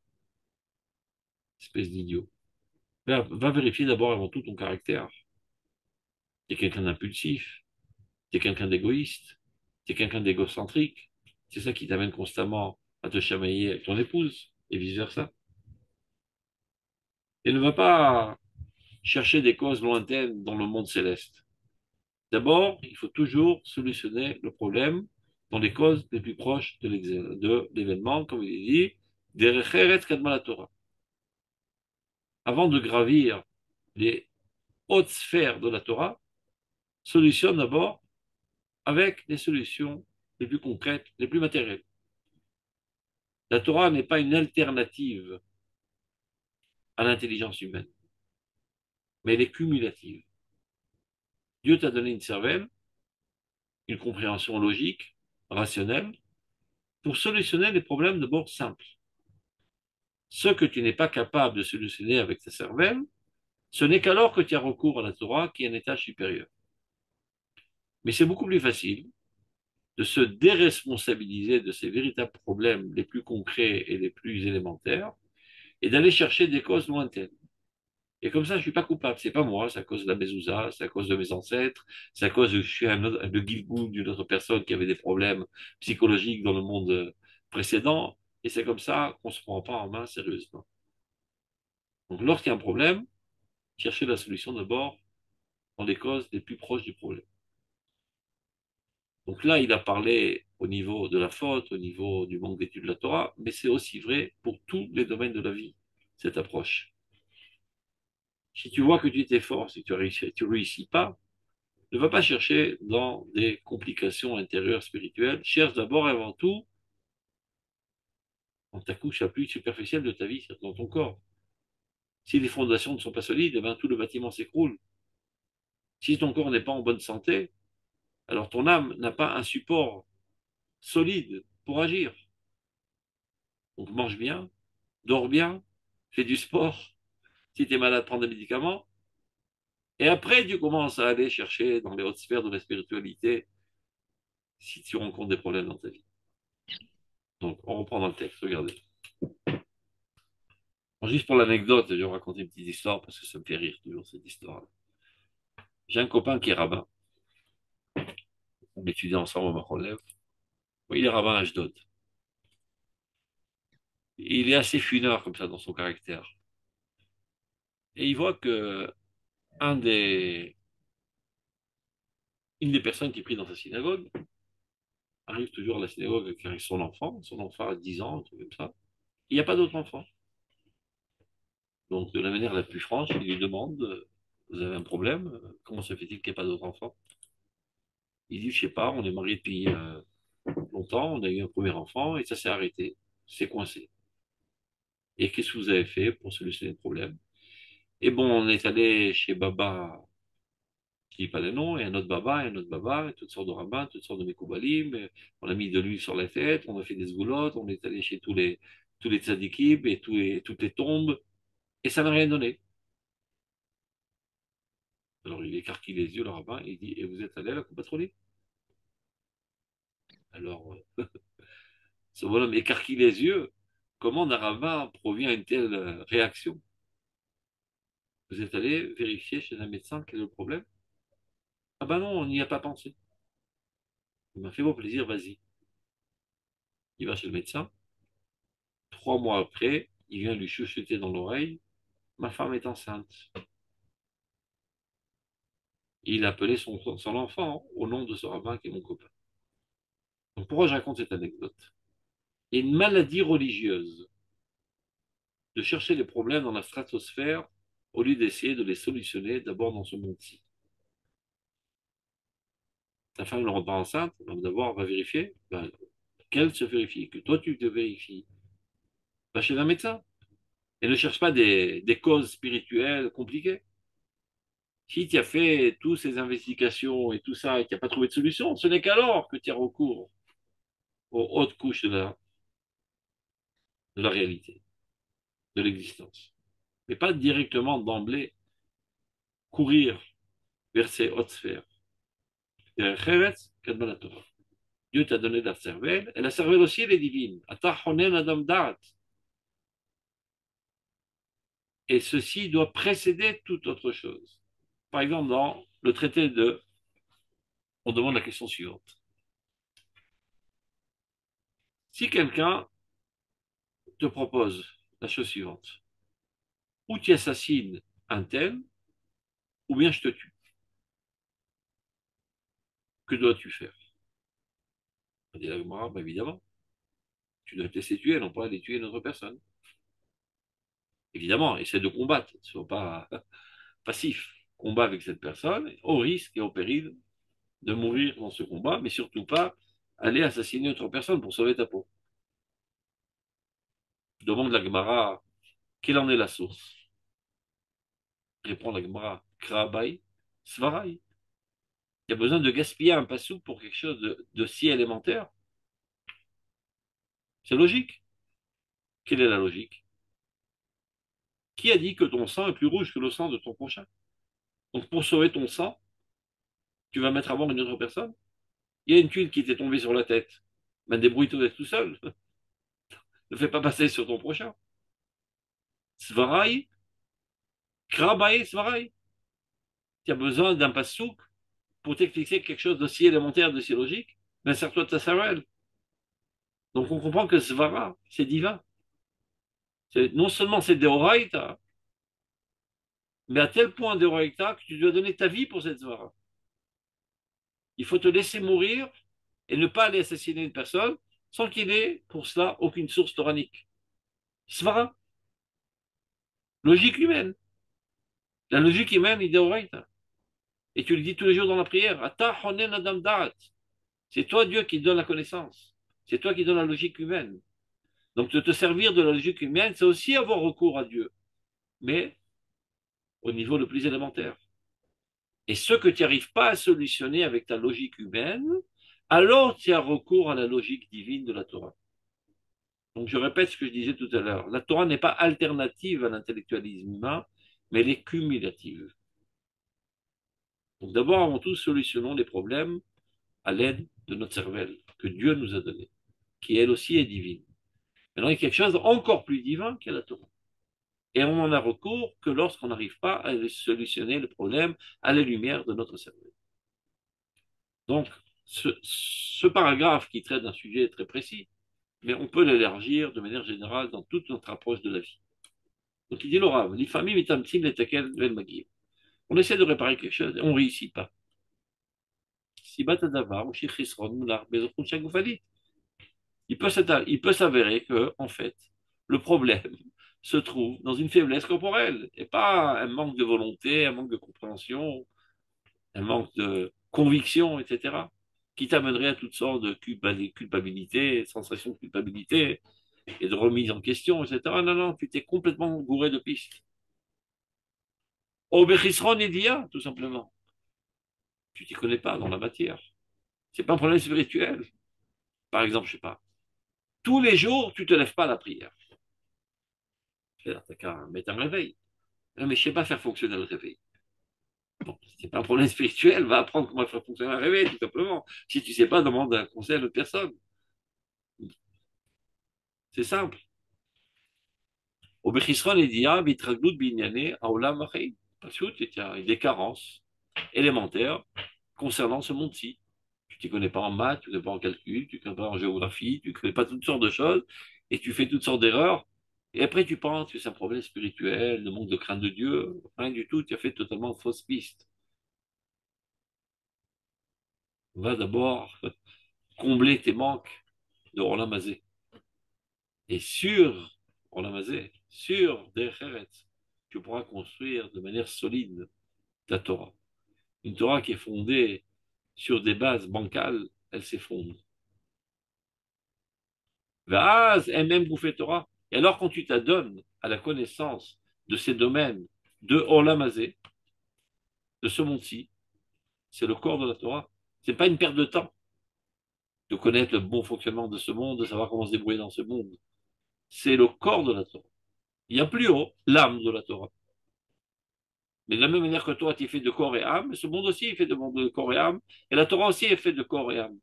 Espèce d'idiot. Va vérifier d'abord avant tout ton caractère. Tu es quelqu'un d'impulsif, tu es quelqu'un d'égoïste, tu es quelqu'un d'égocentrique. C'est ça qui t'amène constamment à te chamailler avec ton épouse et vice-versa. Et ne va pas chercher des causes lointaines dans le monde céleste. D'abord, il faut toujours solutionner le problème dans les causes les plus proches de l'événement, comme il est dit, derech eretz kadma la Torah. Avant de gravir les hautes sphères de la Torah, solutionne d'abord avec les solutions les plus concrètes, les plus matérielles. La Torah n'est pas une alternative à l'intelligence humaine, mais elle est cumulative. Dieu t'a donné une cervelle, une compréhension logique, rationnelle, pour solutionner des problèmes d'abord simples. Ce que tu n'es pas capable de solutionner avec ta cervelle, ce n'est qu'alors que tu as recours à la Torah qui est un étage supérieur. Mais c'est beaucoup plus facile de se déresponsabiliser de ces véritables problèmes les plus concrets et les plus élémentaires et d'aller chercher des causes lointaines. Et comme ça, je ne suis pas coupable. C'est pas moi, c'est à cause de la mezouza, c'est à cause de mes ancêtres, c'est à cause que je suis le guilgoul d'une autre personne qui avait des problèmes psychologiques dans le monde précédent. Et c'est comme ça qu'on ne se prend pas en main sérieusement. Donc, lorsqu'il y a un problème, cherchez la solution d'abord dans les causes les plus proches du problème. Donc là, il a parlé au niveau de la faute, au niveau du manque d'études de la Torah, mais c'est aussi vrai pour tous les domaines de la vie, cette approche. Si tu vois que tu t'efforces et que tu réussis pas, ne va pas chercher dans des complications intérieures spirituelles. Cherche d'abord et avant tout dans ta couche la plus superficielle de ta vie, c'est dans ton corps. Si les fondations ne sont pas solides, eh bien, tout le bâtiment s'écroule. Si ton corps n'est pas en bonne santé, alors ton âme n'a pas un support solide pour agir. Donc mange bien, dors bien, fais du sport. Si tu es malade, prends des médicaments. Et après, tu commences à aller chercher dans les hautes sphères de la spiritualité si tu rencontres des problèmes dans ta vie. Donc, on reprend dans le texte, regardez. Bon, juste pour l'anecdote, je vais vous raconter une petite histoire parce que ça me fait rire toujours cette histoire. J'ai un copain qui est rabbin. On étudie ensemble au Marolev. Oui, il est rabbin à Ashdod. Il est assez funeur comme ça dans son caractère. Et il voit que un des, une des personnes qui prie dans sa synagogue arrive toujours à la synagogue avec son enfant. Son enfant a 10 ans, un truc comme ça. Il n'y a pas d'autre enfant. Donc, de la manière la plus franche, il lui demande, vous avez un problème? Comment se fait-il qu'il n'y ait pas d'autre enfant? Il dit, je sais pas, on est mariés depuis longtemps, on a eu un premier enfant et ça s'est arrêté. C'est coincé. Et qu'est-ce que vous avez fait pour solutionner le problème? Et bon, on est allé chez Baba je dis pas les noms, et un autre baba, et un autre baba, et toutes sortes de rabbins, toutes sortes de mekoubalim, et on a mis de l'huile sur la tête, on a fait des zgoulottes, on est allé chez tous les tzadikim et toutes les tombes, et ça n'a rien donné. Alors il écarquille les yeux, le rabbin, et il dit, et vous êtes allé à la coupe patronale? Alors, ce bonhomme écarquille les yeux, comment un rabbin provient à une telle réaction? Vous êtes allé vérifier chez un médecin quel est le problème? Ah ben non, on n'y a pas pensé. Il m'a fait beau plaisir, vas-y. Il va chez le médecin. 3 mois après, il vient lui chuchoter dans l'oreille, ma femme est enceinte. Il a appelé son enfant au nom de ce rabbin qui est mon copain. Donc pourquoi je raconte cette anecdote? Il y a une maladie religieuse de chercher les problèmes dans la stratosphère au lieu d'essayer de les solutionner d'abord dans ce monde-ci. Ta femme ne rentre pas enceinte, donc d'abord on va vérifier. Ben, qu'elle se vérifie, que toi tu te vérifies. Va chez un médecin. Et ne cherche pas des causes spirituelles compliquées. Si tu as fait toutes ces investigations et tout ça et que tu n'as pas trouvé de solution, ce n'est qu'alors que tu as recours aux hautes couches de la réalité, de l'existence. Mais pas directement d'emblée courir vers ces hautes sphères. Dieu t'a donné la cervelle, et la cervelle aussi, elle est divine. Et ceci doit précéder toute autre chose. Par exemple, dans le traité de, on demande la question suivante. Si quelqu'un te propose la chose suivante, ou tu assassines un tel, ou bien je te tue, que dois-tu faire? On dit la Gemara, bah, évidemment, tu dois te laisser tuer, non pas aller tuer une autre personne. Évidemment, essaie de combattre, ne sois pas passif. Combat avec cette personne, au risque et au péril de mourir dans ce combat, mais surtout pas aller assassiner autre personne pour sauver ta peau. Je demande la Gemara, quelle en est la source? Répond la Gemara, Krabaï, Svaraï. Il y a besoin de gaspiller un passou pour quelque chose de si élémentaire. C'est logique. Quelle est la logique? Qui a dit que ton sang est plus rouge que le sang de ton prochain? Donc pour sauver ton sang, tu vas mettre à mort une autre personne? Il y a une tuile qui t'est tombée sur la tête. Ben débrouille-toi tout seul. Ne fais pas passer sur ton prochain. Svaraï, Krabaï, Svaraï. Tu as besoin d'un passouk pour t'expliquer quelque chose d'aussi élémentaire, d'aussi logique. Ben sers-toi de ta cervelle. Donc on comprend que Svara, c'est divin. Non seulement c'est Deoraita, mais à tel point Deoraita que tu dois donner ta vie pour cette Svara. Il faut te laisser mourir et ne pas aller assassiner une personne sans qu'il ait pour cela aucune source toranique. Svara, logique humaine. La logique humaine est Deoraita. Et tu le dis tous les jours dans la prière. Ata honen adam da'at. C'est toi, Dieu, qui donne la connaissance. C'est toi qui donne la logique humaine. Donc, de te servir de la logique humaine, c'est aussi avoir recours à Dieu, mais au niveau le plus élémentaire. Et ce que tu n'arrives pas à solutionner avec ta logique humaine, alors tu as recours à la logique divine de la Torah. Donc, je répète ce que je disais tout à l'heure. La Torah n'est pas alternative à l'intellectualisme humain, mais elle est cumulative. Donc, d'abord, avant tout, solutionnons les problèmes à l'aide de notre cervelle que Dieu nous a donnée, qui elle aussi est divine. Maintenant, il y a quelque chose d'encore plus divin qu'est la Torah. Et on n'en a recours que lorsqu'on n'arrive pas à solutionner le problème à la lumière de notre cerveau. Donc, ce paragraphe qui traite d'un sujet très précis, mais on peut l'élargir de manière générale dans toute notre approche de la vie. Donc, il dit l'orav, on essaie de réparer quelque chose et on ne réussit pas. Il peut s'avérer que, en fait, le problème se trouve dans une faiblesse corporelle et pas un manque de volonté, un manque de compréhension, un manque de conviction, etc., qui t'amènerait à toutes sortes de culpabilité, sensations de culpabilité et de remise en question, etc. Non, non, tu t'es complètement gouré de pistes. Obéchisron idia, tout simplement. Tu t'y connais pas dans la matière. C'est pas un problème spirituel. Par exemple, je sais pas. Tous les jours, tu te lèves pas à la prière. C'est-à-dire, t'as qu'à mettre un réveil. Non, mais je sais pas faire fonctionner le réveil. Bon, c'est pas un problème spirituel, va apprendre comment faire fonctionner un réveil, tout simplement. Si tu sais pas, demande un conseil à l'autre personne. C'est simple. Au Bechisron, il dit, ah, bitraglut binyane, aolam achei. Parce que il y a des carences élémentaires concernant ce monde-ci. Tu ne t'y connais pas en maths, tu ne connais pas en calcul, tu ne connais pas en géographie, tu ne connais pas toutes sortes de choses, et tu fais toutes sortes d'erreurs. Et après, tu penses que c'est un problème spirituel, le manque de crainte de Dieu. Rien du tout, tu as fait totalement fausse piste. Va d'abord combler tes manques de Roland Mazé. Et sur Roland Mazé, sur Derech tu pourras construire de manière solide ta Torah. Une Torah qui est fondée sur des bases bancales, elle s'effondre. Vaz, même bouffée Torah. Et alors, quand tu t'adonnes à la connaissance de ces domaines de Olamazé, de ce monde-ci, c'est le corps de la Torah. C'est pas une perte de temps de connaître le bon fonctionnement de ce monde, de savoir comment se débrouiller dans ce monde. C'est le corps de la Torah. Il y a plus haut l'âme de la Torah. Mais de la même manière que toi, tu es fait de corps et âme, ce monde aussi est fait de corps et âme, et la Torah aussi est faite de corps et âme.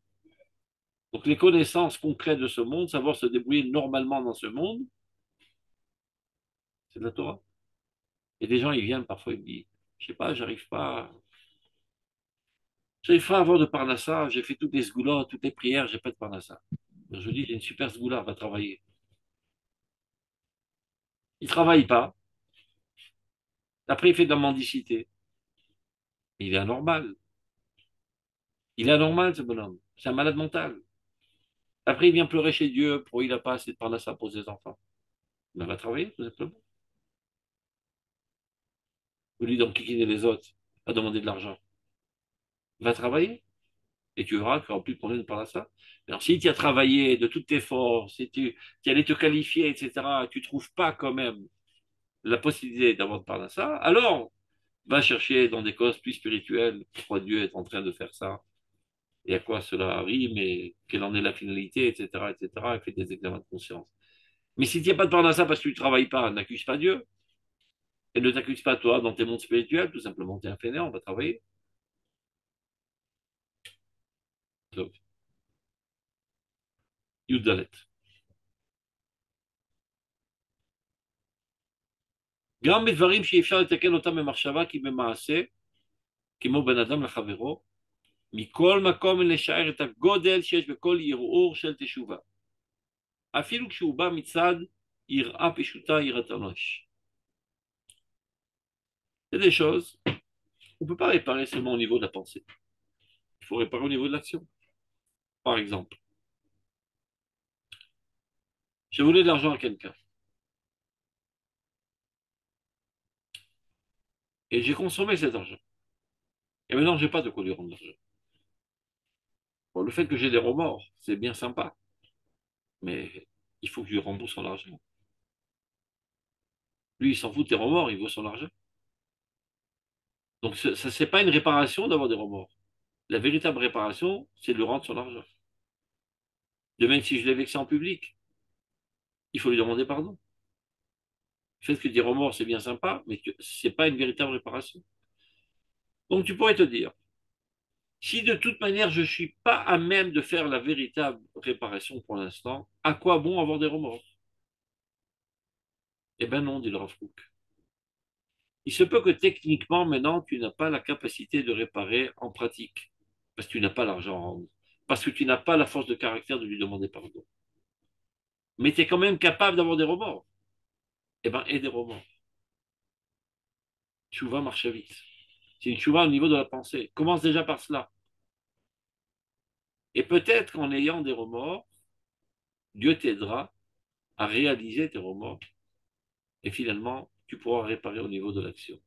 Donc les connaissances concrètes de ce monde, savoir se débrouiller normalement dans ce monde, c'est de la Torah. Et des gens, ils viennent parfois, ils me disent, je sais pas, j'arrive pas à avoir de parnassa, j'ai fait toutes les sgoulas, toutes les prières, j'ai pas de parnassa. Je dis, j'ai une super sgoula, va travailler. Il travaille pas, après il fait de la mendicité. Il est anormal. Il est anormal, ce bonhomme. C'est un malade mental. Après, il vient pleurer chez Dieu pour il n'a pas assez de parnassa pour ses enfants. Ben, va travailler, tout simplement. Au lieu d'enquiquiner les autres, à demander de l'argent. Va travailler. Et tu verras qu'il n'y aura plus de problème de parnassa. Alors, si tu as travaillé de toutes tes forces, si tu allais te qualifier, etc., tu ne trouves pas quand même la possibilité d'avoir de parnassa, alors va chercher dans des causes plus spirituelles pourquoi Dieu est en train de faire ça et à quoi cela rime et quelle en est la finalité, etc., etc., et fais des examens de conscience. Mais si tu n'as pas de parnassa parce que tu ne travailles pas, n'accuse pas Dieu et ne t'accuse pas toi dans tes mondes spirituels, tout simplement, tu es un fainéant, on va travailler. Donc, Yudalet. גם בדברים שאי אפשר לתקן אותם במחשבה כי במעשה, כמו בין אדם לחברו, מכל מקום לשער את הגודל שיש בכל ערעור של תשובה. אפילו כשהוא בא מצד יראה פשוטה, יראת אנוש. C'est des choses qu'on ne peut pas réparer seulement au niveau de la pensée. Il faut réparer au niveau de l'action. Par exemple, j'ai volé de l'argent à quelqu'un et j'ai consommé cet argent. Et maintenant, je n'ai pas de quoi lui rendre l'argent. Bon, le fait que j'ai des remords, c'est bien sympa, mais il faut que je lui rembourse son argent. Lui, il s'en fout de tes remords, il veut son argent. Donc, ça, c'est pas une réparation d'avoir des remords. La véritable réparation, c'est de lui rendre son argent. De même, si je l'ai vexé en public, il faut lui demander pardon. Le fait que des remords, c'est bien sympa, mais c'est pas une véritable réparation. Donc, tu pourrais te dire, si de toute manière, je ne suis pas à même de faire la véritable réparation pour l'instant, à quoi bon avoir des remords? Eh ben non, dit le Rav Kook. Il se peut que techniquement, maintenant, tu n'as pas la capacité de réparer en pratique, parce que tu n'as pas l'argent à rendre, parce que tu n'as pas la force de caractère de lui demander pardon. Mais tu es quand même capable d'avoir des remords. Eh ben, et des remords. Tchouva marche vite. C'est une tchouva au niveau de la pensée. Commence déjà par cela. Et peut-être qu'en ayant des remords, Dieu t'aidera à réaliser tes remords. Et finalement, tu pourras réparer au niveau de l'action.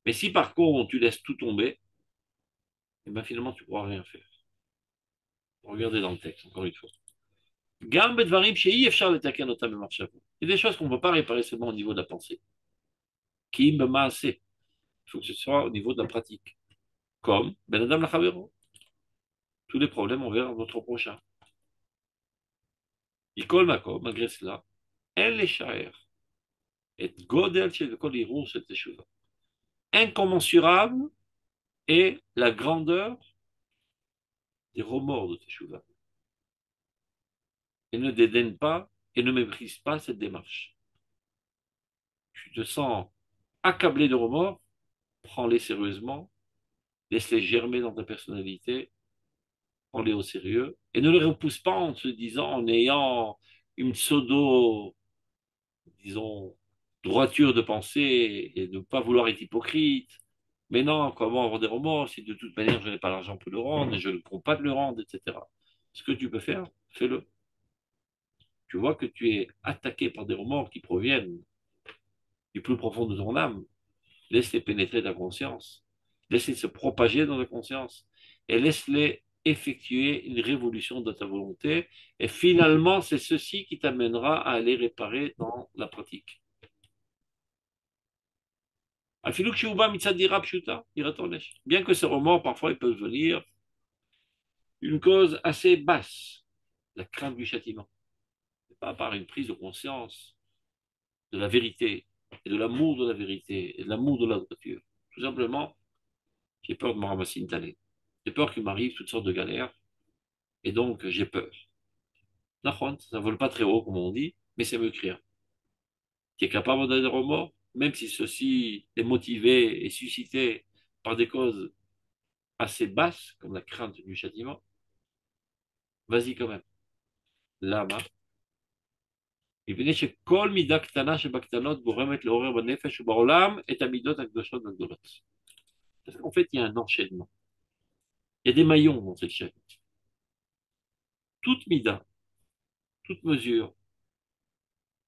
Mais si par contre, tu laisses tout tomber, eh ben finalement, tu ne pourras rien faire. Regardez dans le texte, encore une fois. גם בדברים שאי אפשר לתקן אותם במחשבה. Il y a des choses qu'on ne peut pas réparer seulement au niveau de la pensée. Qui me masse. Il faut que ce soit au niveau de la pratique. comme Ben Adam Lachavero, tous les problèmes envers notre prochain. Ikol Makom, malgré cela, elle les shaer, et Godel chez le Kolirou, cette échouva. Incommensurable est la grandeur des remords de Teshuvah. Et ne dédaigne pas et ne méprise pas cette démarche. Tu te sens accablé de remords, prends-les sérieusement, laisse-les germer dans ta personnalité, prends-les au sérieux, et ne les repousse pas en se disant, en ayant une pseudo, disons, droiture de pensée et de ne pas vouloir être hypocrite. Mais non, comment avoir des remords si de toute manière je n'ai pas l'argent pour le rendre et je ne compte pas de le rendre, etc. Ce que tu peux faire, fais-le. Tu vois que tu es attaqué par des remords qui proviennent du plus profond de ton âme. Laisse-les pénétrer ta conscience. Laisse-les se propager dans ta conscience. Et laisse-les effectuer une révolution de ta volonté. Et finalement, c'est ceci qui t'amènera à aller réparer dans la pratique. Bien que ces remords, parfois, ils peuvent venir d'une cause assez basse, la crainte du châtiment. Pas par une prise de conscience de la vérité, et de l'amour de la vérité, et de l'amour de la droiture. Tout simplement, j'ai peur de me ramasser une tannée. J'ai peur qu'il m'arrive toutes sortes de galères, et donc j'ai peur. Ça ne vole pas très haut, comme on dit, mais c'est me crier. Qui est capable d'aller des remords, même si ceci est motivé et suscité par des causes assez basses, comme la crainte du châtiment, vas-y quand même. Lama. מפני שכל מידה קטנה שבקטנות גורמת לעורר בנפש ובעולם את המידות הקדושות והגדולות. Parce qu'en fait, il y a un enchaînement. Il y a des maillons dans cette chaîne. Toute mida, toute mesure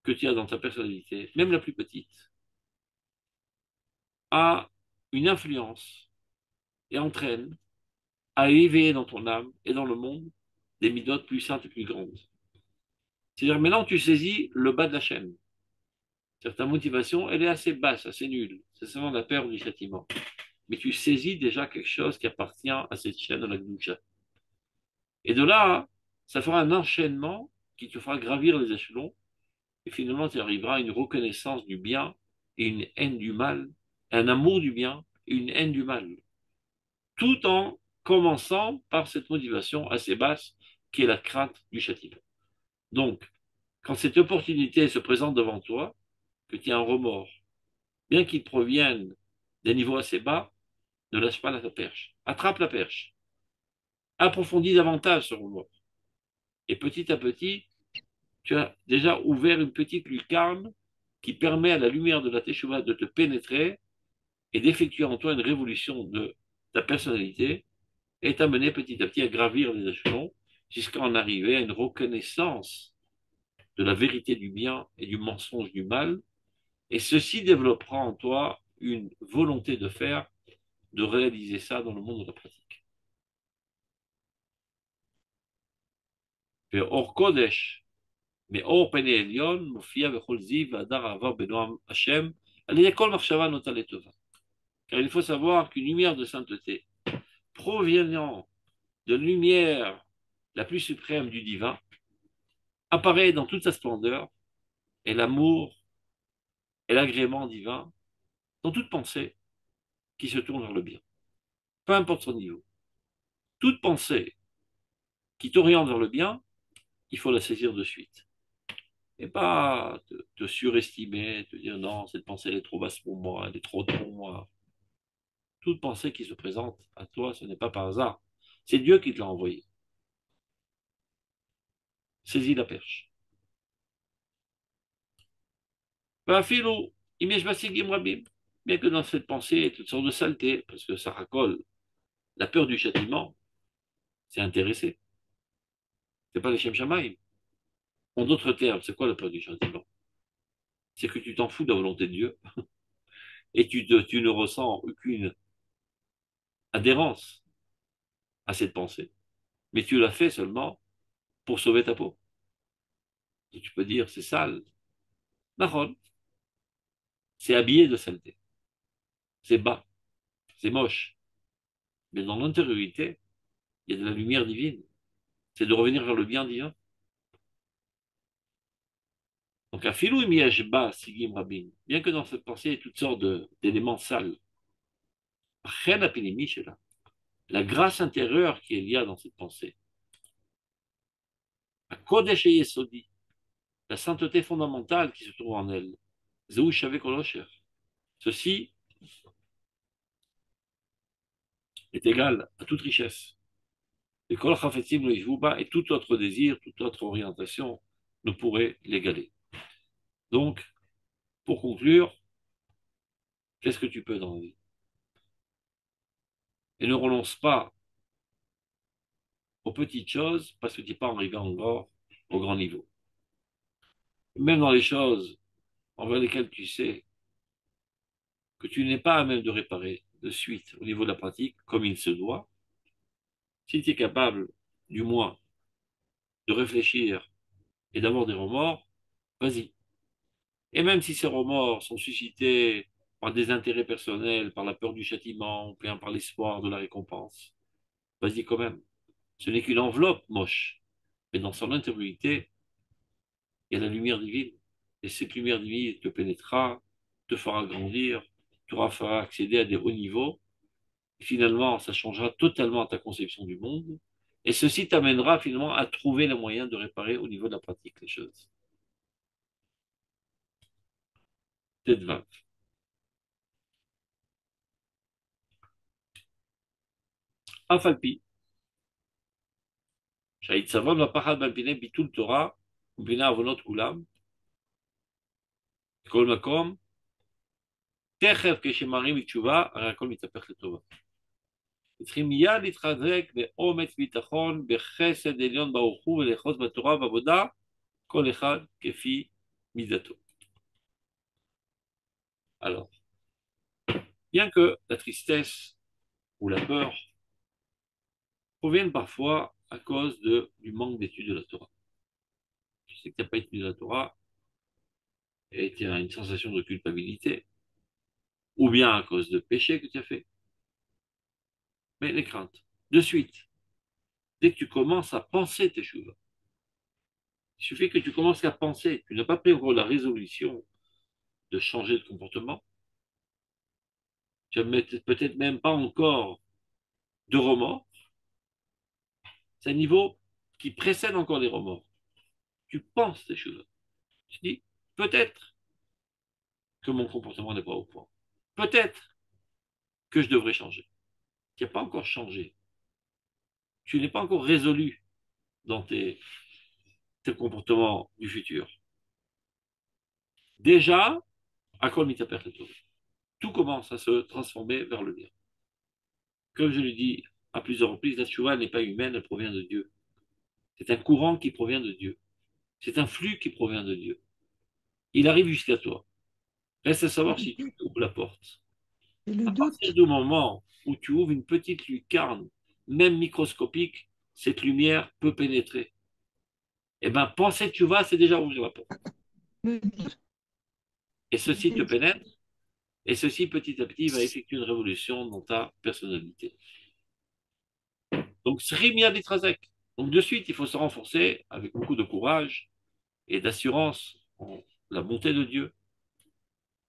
que tu as dans ta personnalité, même la plus petite, a une influence et entraîne à éveiller dans ton âme et dans le monde des midotes plus saintes et plus grandes. C'est-à-dire maintenant tu saisis le bas de la chaîne. C'est-à-dire ta motivation, elle est assez basse, assez nulle. C'est seulement la peur du châtiment. Mais tu saisis déjà quelque chose qui appartient à cette chaîne de la Gdusha. Et de là, ça fera un enchaînement qui te fera gravir les échelons. Et finalement, tu arriveras à une reconnaissance du bien et une haine du mal, un amour du bien et une haine du mal. Tout en commençant par cette motivation assez basse qui est la crainte du châtiment. Donc, quand cette opportunité se présente devant toi, que tu as un remords, bien qu'il provienne des niveaux assez bas, ne lâche pas la perche. Attrape la perche. Approfondis davantage ce remords. Et petit à petit, tu as déjà ouvert une petite lucarne qui permet à la lumière de la Teshuvah de te pénétrer et d'effectuer en toi une révolution de ta personnalité et t'amener petit à petit à gravir les échelons jusqu'à en arriver à une reconnaissance de la vérité du bien et du mensonge du mal. Et ceci développera en toi une volonté de faire, de réaliser ça dans le monde de la pratique. Or Kodesh, mais Or Pene Elion, Mofia Vechol Ziv, Adar Avar Benoam Hashem, Aliyekol Machshava Nota Letova. Car il faut savoir qu'une lumière de sainteté provenant de la lumière la plus suprême du divin apparaît dans toute sa splendeur et l'amour et l'agrément divin dans toute pensée qui se tourne vers le bien, peu importe son niveau. Toute pensée qui t'oriente vers le bien, il faut la saisir de suite. Et pas te surestimer, te dire non, cette pensée elle est trop basse pour moi, elle est trop haute pour moi. Toute pensée qui se présente à toi, ce n'est pas par hasard. C'est Dieu qui te l'a envoyé. Saisis la perche. Bien que dans cette pensée, il y ait toutes sortes de saletés, parce que ça racole. La peur du châtiment, c'est intéressé. C'est pas les Shem Shamaïm. En d'autres termes, c'est quoi la peur du châtiment? C'est que tu t'en fous de la volonté de Dieu et tu ne ressens aucune adhérence à cette pensée. Mais tu l'as fait seulement pour sauver ta peau. Et tu peux dire, c'est sale. Nahon, c'est habillé de saleté. C'est bas. C'est moche. Mais dans l'intériorité, il y a de la lumière divine. C'est de revenir vers le bien divin. Donc, à filou bas sigim rabin, bien que dans cette pensée, il y ait toutes sortes d'éléments sales, rien là. La grâce intérieure qu'il y a dans cette pensée, la kodesh et yesodi, la sainteté fondamentale qui se trouve en elle, zéou shavé kolosher. Ceci est égal à toute richesse. Et kol chafetzim lo yishvu ba, et tout autre désir, toute autre orientation ne pourrait l'égaler. Donc, pour conclure, qu'est-ce que tu peux dans la vie? Et ne renonce pas aux petites choses parce que tu n'es pas arrivé encore au grand niveau. Même dans les choses envers lesquelles tu sais que tu n'es pas à même de réparer de suite au niveau de la pratique comme il se doit, si tu es capable, du moins, de réfléchir et d'avoir des remords, vas-y. Et même si ces remords sont suscités par des intérêts personnels, par la peur du châtiment, ou bien par l'espoir de la récompense, vas-y quand même. Ce n'est qu'une enveloppe moche, mais dans son intériorité, il y a la lumière divine. Et cette lumière divine te pénétrera, te fera grandir, te fera accéder à des hauts niveaux. Et finalement, ça changera totalement ta conception du monde. Et ceci t'amènera finalement à trouver les moyens de réparer au niveau de la pratique les choses. Tête 20. Afalpi. שהעיצבון והפחד מלפיני ביטול תורה ומבינה עוונות כולם, בכל מקום, תכף כשמרים בתשובה, הרי הכל מתהפך לטובה. צריכים מיד להתחזק באומץ ביטחון, בחסד עליון ברוך הוא, ולאחוז בתורה ובעבודה, כל אחד כפי מידתו. Alors, bien que la tristesse ou la peur proviennent parfois à cause du manque d'étude de la Torah. Tu sais que tu n'as pas étudié la Torah et tu as une sensation de culpabilité, ou bien à cause de péché que tu as fait. Mais les craintes, de suite, dès que tu commences à penser tes choses, il suffit que tu commences à penser, tu n'as pas pris encore la résolution de changer de comportement, tu n'as peut-être même pas encore de remords, c'est un niveau qui précède encore les remords. Tu penses tes choses. Tu dis, peut-être que mon comportement n'est pas au point. Peut-être que je devrais changer. Tu n'as pas encore changé. Tu n'es pas encore résolu dans tes comportements du futur. Déjà, à quoi tout commence à se transformer vers le bien. Comme je le dis à plusieurs reprises, la tchouva n'est pas humaine, elle provient de Dieu. C'est un courant qui provient de Dieu. C'est un flux qui provient de Dieu. Il arrive jusqu'à toi. Reste à savoir si tu ouvres la porte. Et le À partir doute, du moment où tu ouvres une petite lucarne, même microscopique, cette lumière peut pénétrer. Eh bien, penser que tu vas, c'est déjà ouvrir la porte. le doute, Et ceci te pénètre, et ceci, petit à petit, va effectuer une révolution dans ta personnalité. Donc, Srimia Ditrazek. Donc, de suite, il faut se renforcer avec beaucoup de courage et d'assurance en la bonté de Dieu.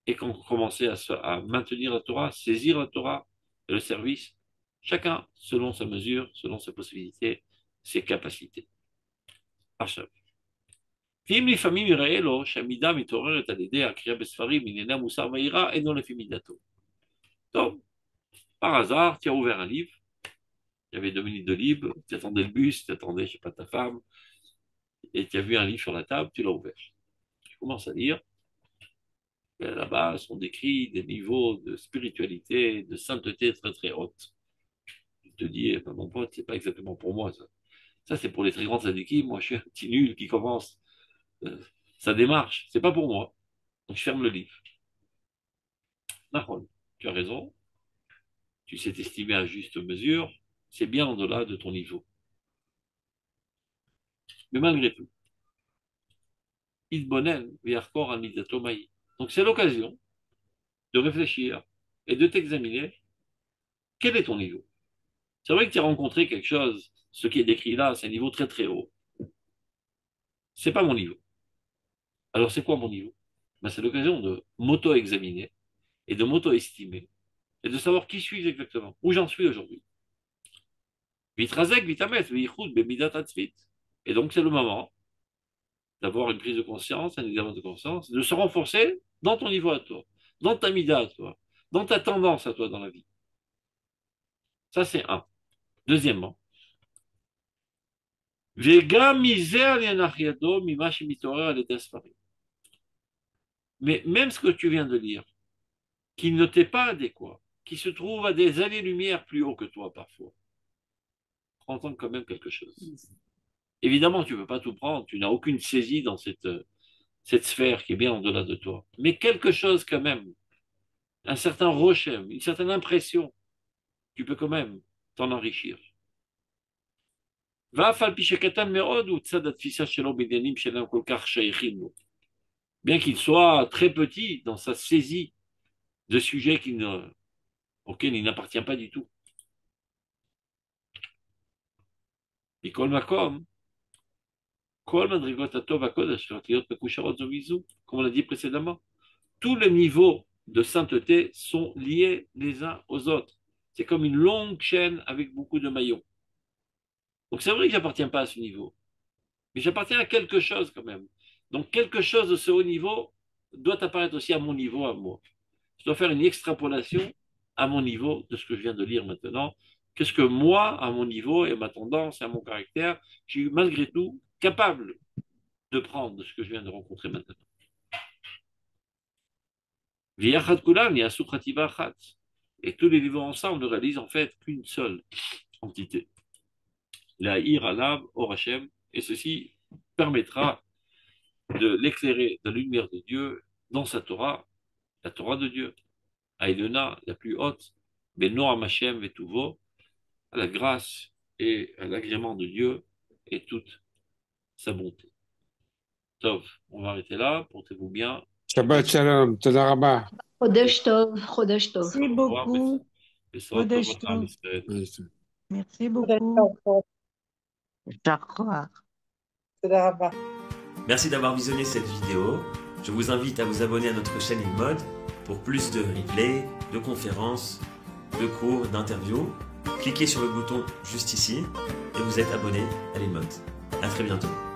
Et quand on commençait à maintenir la Torah, saisir la Torah et le service, chacun selon sa mesure, selon ses possibilités, ses capacités. עכשיו, ואם לפעמים יראה לו שהמידה מתעוררת על ידי הקריאה בספרים ענייני המוסר והיראה, אינו לפי מידתו. טוב, par hasard, tu as ouvert un livre, il y avait 2 minutes de libre, tu attendais le bus, tu attendais, je sais pas, ta femme, et tu as vu un livre sur la table, tu l'as ouvert. Tu commences à lire, et là-bas sont décrits des niveaux de spiritualité, de sainteté très très hautes. Tu te dis, eh ben, mon pote, c'est pas exactement pour moi ça. Ça, c'est pour les très grands sadikim, moi je suis un petit nul qui commence euh, sa démarche, c'est pas pour moi. Donc je ferme le livre. Nahon, tu as raison, tu sais t'estimer à juste mesure, c'est bien au-delà de ton niveau. Mais malgré tout, Idbonen, Viarkor, Amidatomai. Donc c'est l'occasion de réfléchir et de t'examiner quel est ton niveau. C'est vrai que tu as rencontré quelque chose, ce qui est décrit là, c'est un niveau très très haut. C'est pas mon niveau. Alors c'est quoi mon niveau? Ben, c'est l'occasion de m'auto-examiner et de m'auto-estimer et de savoir qui suis-je exactement, où j'en suis aujourd'hui. Vitrazek, vitames, vichud, bemidat atzvit. Et donc c'est le moment d'avoir une prise de conscience, un examen de conscience, de se renforcer dans ton niveau à toi, dans ta mida à toi, dans ta tendance à toi dans la vie. Ça c'est un. Deuxièmement, וגם מזה על ינח ידו ממה שמתעורר על ידי הספרים. Mais même ce que tu viens de lire, qui ne t'est pas adéquat, qui se trouve à des années-lumière plus haut que toi parfois, prends-en quand même quelque chose. Évidemment, tu ne peux pas tout prendre, tu n'as aucune saisie dans cette sphère qui est bien au-delà de toi. Mais quelque chose quand même, un certain rochem, une certaine impression, tu peux quand même t'en enrichir. ואף על פי שקטן מאוד הוא צד התפיסה שלו בעניינים שאינם כל כך שייכים לו. Bien qu'il soit très petit dans sa saisie de sujets auxquels il n'appartient pas du tout. מכל מקום, כל מדרגות הטוב והקודש צריכות להיות מקושרות זו מזו, comme on l'a dit précédemment. Tous les niveaux de sainteté sont liés les uns aux autres. C'est comme une longue chaîne avec beaucoup de maillons. Donc c'est vrai que j'appartiens pas à ce niveau, mais j'appartiens à quelque chose quand même. Donc quelque chose de ce haut niveau doit apparaître aussi à mon niveau, à moi. Je dois faire une extrapolation à mon niveau de ce que je viens de lire maintenant. Qu'est-ce que moi, à mon niveau et ma tendance et à mon caractère, je suis malgré tout capable de prendre de ce que je viens de rencontrer maintenant. Et tous les niveaux ensemble ne réalisent en fait qu'une seule entité. La Ir Alav Orachem, et ceci permettra de l'éclairer de la lumière de Dieu dans sa Torah, la Torah de Dieu, Aïdena, la plus haute, Beno Amashem Vetuvo, à la grâce et à l'agrément de Dieu et toute sa bonté. Tov, on va arrêter là, portez-vous bien. Shabbat shalom, toda rabba. חודש טוב, חודש טוב. Merci beaucoup. Besot Kodesh Tov Am Tov. Israël. Merci beaucoup. Merci d'avoir visionné cette vidéo. Je vous invite à vous abonner à notre chaîne InMode pour plus de replays, de conférences, de cours, d'interviews. Cliquez sur le bouton juste ici et vous êtes abonné à l'InMode. À très bientôt.